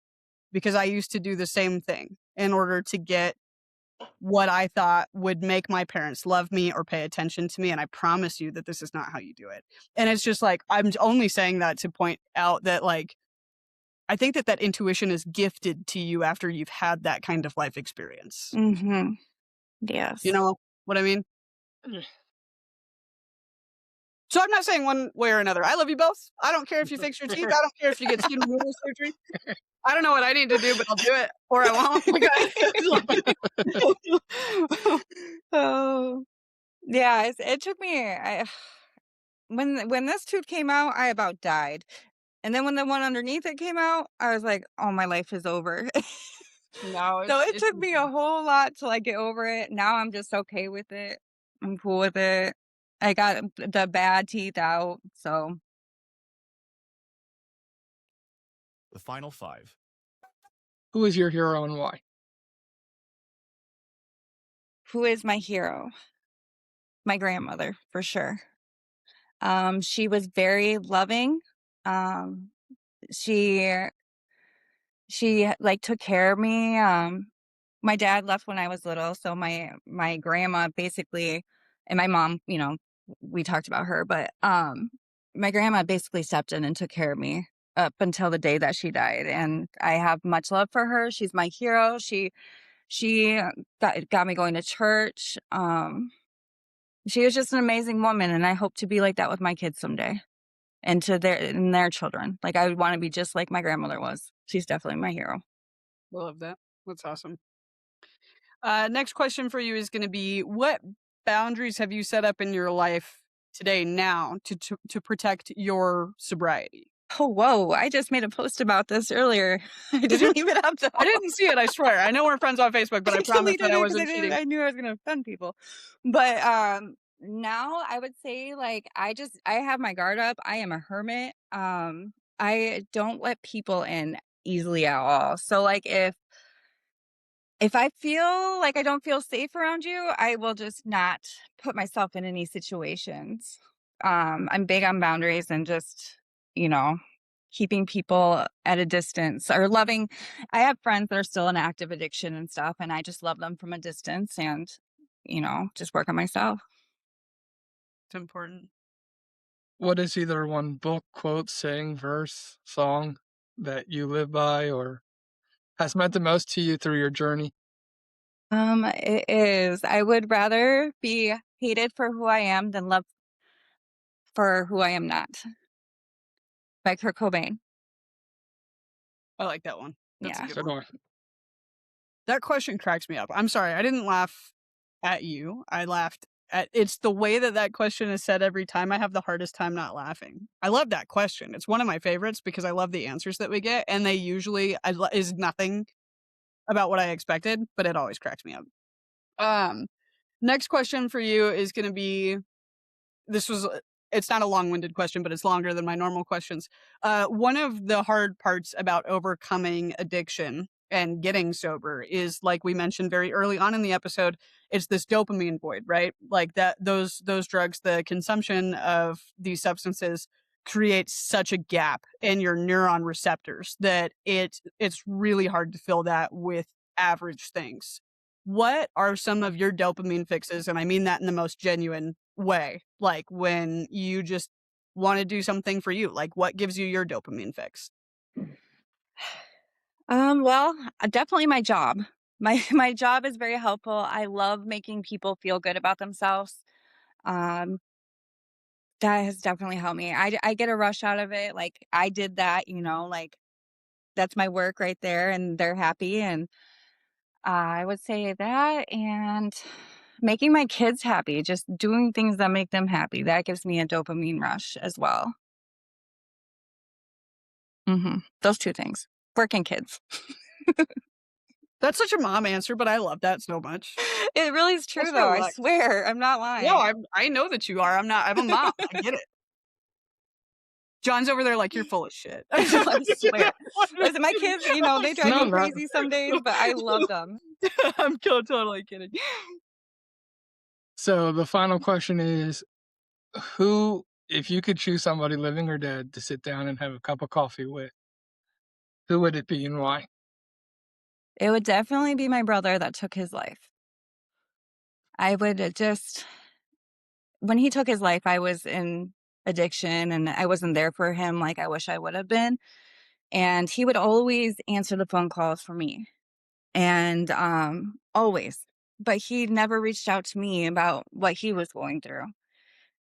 because I used to do the same thing in order to get what I thought would make my parents love me or pay attention to me. And I promise you that this is not how you do it." And it's just like, I'm only saying that to point out that, like, I think that intuition is gifted to you after you've had that kind of life experience. Mm-hmm. Yes. You know what I mean? Yeah. So I'm not saying one way or another. I love you both. I don't care if you fix your teeth. I don't care if you get skin removal surgery. I don't know what I need to do, but I'll do it, or I won't. Oh, yeah. It took me. When this tooth came out, I about died, and then when the one underneath it came out, I was like, "Oh, my life is over." No, So it it's took me a whole lot till I get over it. Now I'm just okay with it. I'm cool with it. I got the bad teeth out, so The final 5. Who is your hero and why? who is my hero? My grandmother, for sure. She was very loving. Um, she like took care of me. My dad left when I was little, so my grandma basically, and my mom, we talked about her, but my grandma basically stepped in and took care of me up until the day that she died, and I have much love for her. She's my hero. She got me going to church. She was just an amazing woman, and I hope to be like that with my kids someday, and to their children. Like, I would want to be just like my grandmother was. She's definitely my hero. I love that. That's awesome. Next question for you is going to be, what boundaries have you set up in your life today now to protect your sobriety? Oh, whoa. I just made a post about this earlier. I didn't even have to. I didn't see it, I swear. I know we're friends on Facebook, but I promised that I wasn't cheating. I knew I was going to offend people. But now I would say, like, I have my guard up. I am a hermit. I don't let people in easily at all. So, like, if I feel like I don't feel safe around you, I will just not put myself in any situations. I'm big on boundaries and just, keeping people at a distance or loving. I have friends that are still in active addiction and stuff, and I just love them from a distance and, just work on myself. It's important. What is either one book, quote, saying, verse, song that you live by or has meant the most to you through your journey? It is. I would rather be hated for who I am than loved for who I am not. By Kurt Cobain. I like that one. That's a Yeah. good So one. do I. That question cracks me up. I'm sorry. I didn't laugh at you. I laughed at, it's the way that question is said every time. I have the hardest time not laughing. I love that question. It's one of my favorites because I love the answers that we get, and they usually is nothing about what I expected, but it always cracks me up. Next question for you is going to be, it's not a long-winded question, but it's longer than my normal questions. One of the hard parts about overcoming addiction and getting sober is, like we mentioned very early on in the episode, it's this dopamine void, right? Like those drugs, the consumption of these substances creates such a gap in your neuron receptors that it's really hard to fill that with average things. What are some of your dopamine fixes? And I mean that in the most genuine way. Like, when you just want to do something for you, like, what gives you your dopamine fix? Well, definitely my job. My job is very helpful. I love making people feel good about themselves. Um, that has definitely helped me. I get a rush out of it. Like, I did that, like, that's my work right there, and they're happy. And I would say that, and making my kids happy, just doing things that make them happy. That gives me a dopamine rush as well. Those two things. Work and kids. That's such a mom answer, but I love that so much. It really is true, That's though. I correct. swear. I'm not lying. No, I know that you are. I'm a mom. I get it. John's over there like, you're full of shit. I swear. Listen, my kids, you know, they drive No, me no. crazy some days, but I love them. I'm totally kidding. So the final question is, who, if you could choose somebody living or dead to sit down and have a cup of coffee with, who would it be and why? It would definitely be my brother that took his life. I would just, when he took his life, I was in addiction and I wasn't there for him like I wish I would have been. And he would always answer the phone calls for me. And always. But he never reached out to me about what he was going through.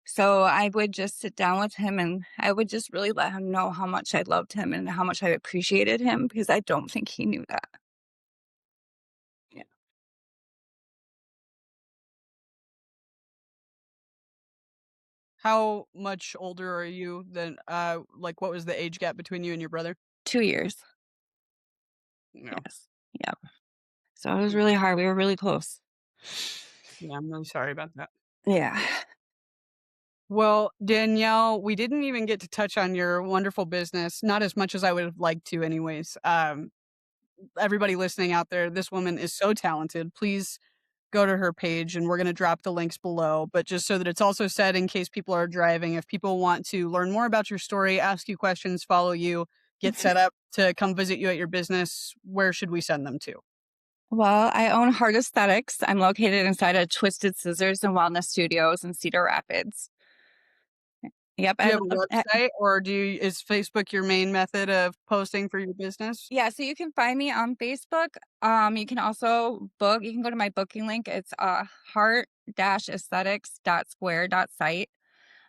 So I would just sit down with him and I would just really let him know how much I loved him and how much I appreciated him, because I don't think he knew that. Yeah. How much older are you than, like, what was the age gap between you and your brother? 2 years. No. Yes. Yep. So it was really hard. We were really close. Yeah, I'm really sorry about that. Yeah. Well, Danielle, we didn't even get to touch on your wonderful business, not as much as I would have liked to anyways. Everybody listening out there, this woman is so talented. Please go to her page and we're going to drop the links below. But just so that it's also said in case people are driving, if people want to learn more about your story, ask you questions, follow you, get set up to come visit you at your business, where should we send them to? Well, I own Heart Aesthetics. I'm located inside of Twisted Scissors and Wellness Studios in Cedar Rapids. Yep. Do you have a website, or is Facebook your main method of posting for your business? Yeah, so you can find me on Facebook. You can also book. You can go to my booking link. It's heart-aesthetics.square.site.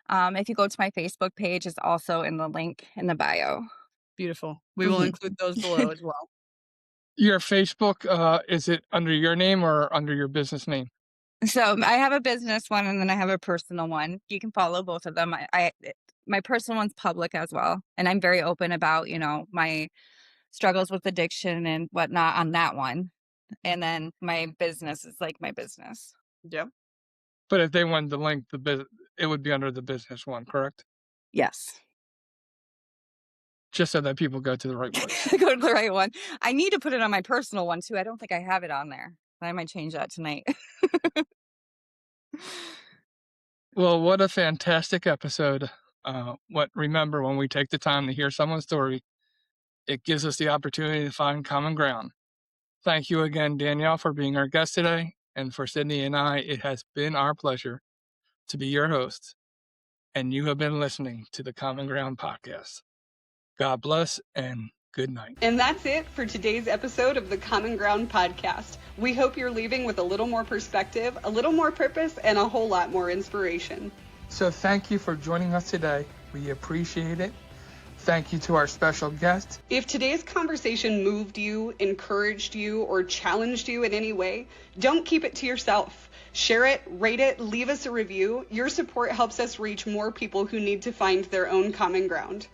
If you go to my Facebook page, it's also in the link in the bio. Beautiful. We will include those below as well. Your Facebook, is it under your name or under your business name? So I have a business one and then I have a personal one. You can follow both of them. My personal one's public as well, and I'm very open about, you know, my struggles with addiction and whatnot on that one. And then my business is like my business. Yep. But if they wanted to link it would be under the business one, correct? Yes. Just so that people go to the right place. Go to the right one. I need to put it on my personal one too. I don't think I have it on there. I might change that tonight. Well, what a fantastic episode. Remember, when we take the time to hear someone's story, it gives us the opportunity to find common ground. Thank you again, Danielle, for being our guest today. And for Sydney and I, it has been our pleasure to be your host. And you have been listening to the Common Ground Podcast. God bless and good night. And that's it for today's episode of the Common Ground Podcast. We hope you're leaving with a little more perspective, a little more purpose, and a whole lot more inspiration. So thank you for joining us today. We appreciate it. Thank you to our special guest. If today's conversation moved you, encouraged you, or challenged you in any way, don't keep it to yourself. Share it, rate it, leave us a review. Your support helps us reach more people who need to find their own common ground.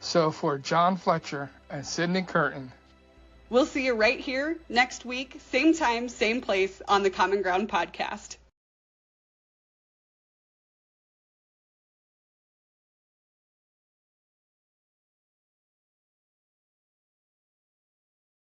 So for John Fletcher and Sydney Curtin, we'll see you right here next week, same time, same place on the Common Ground Podcast.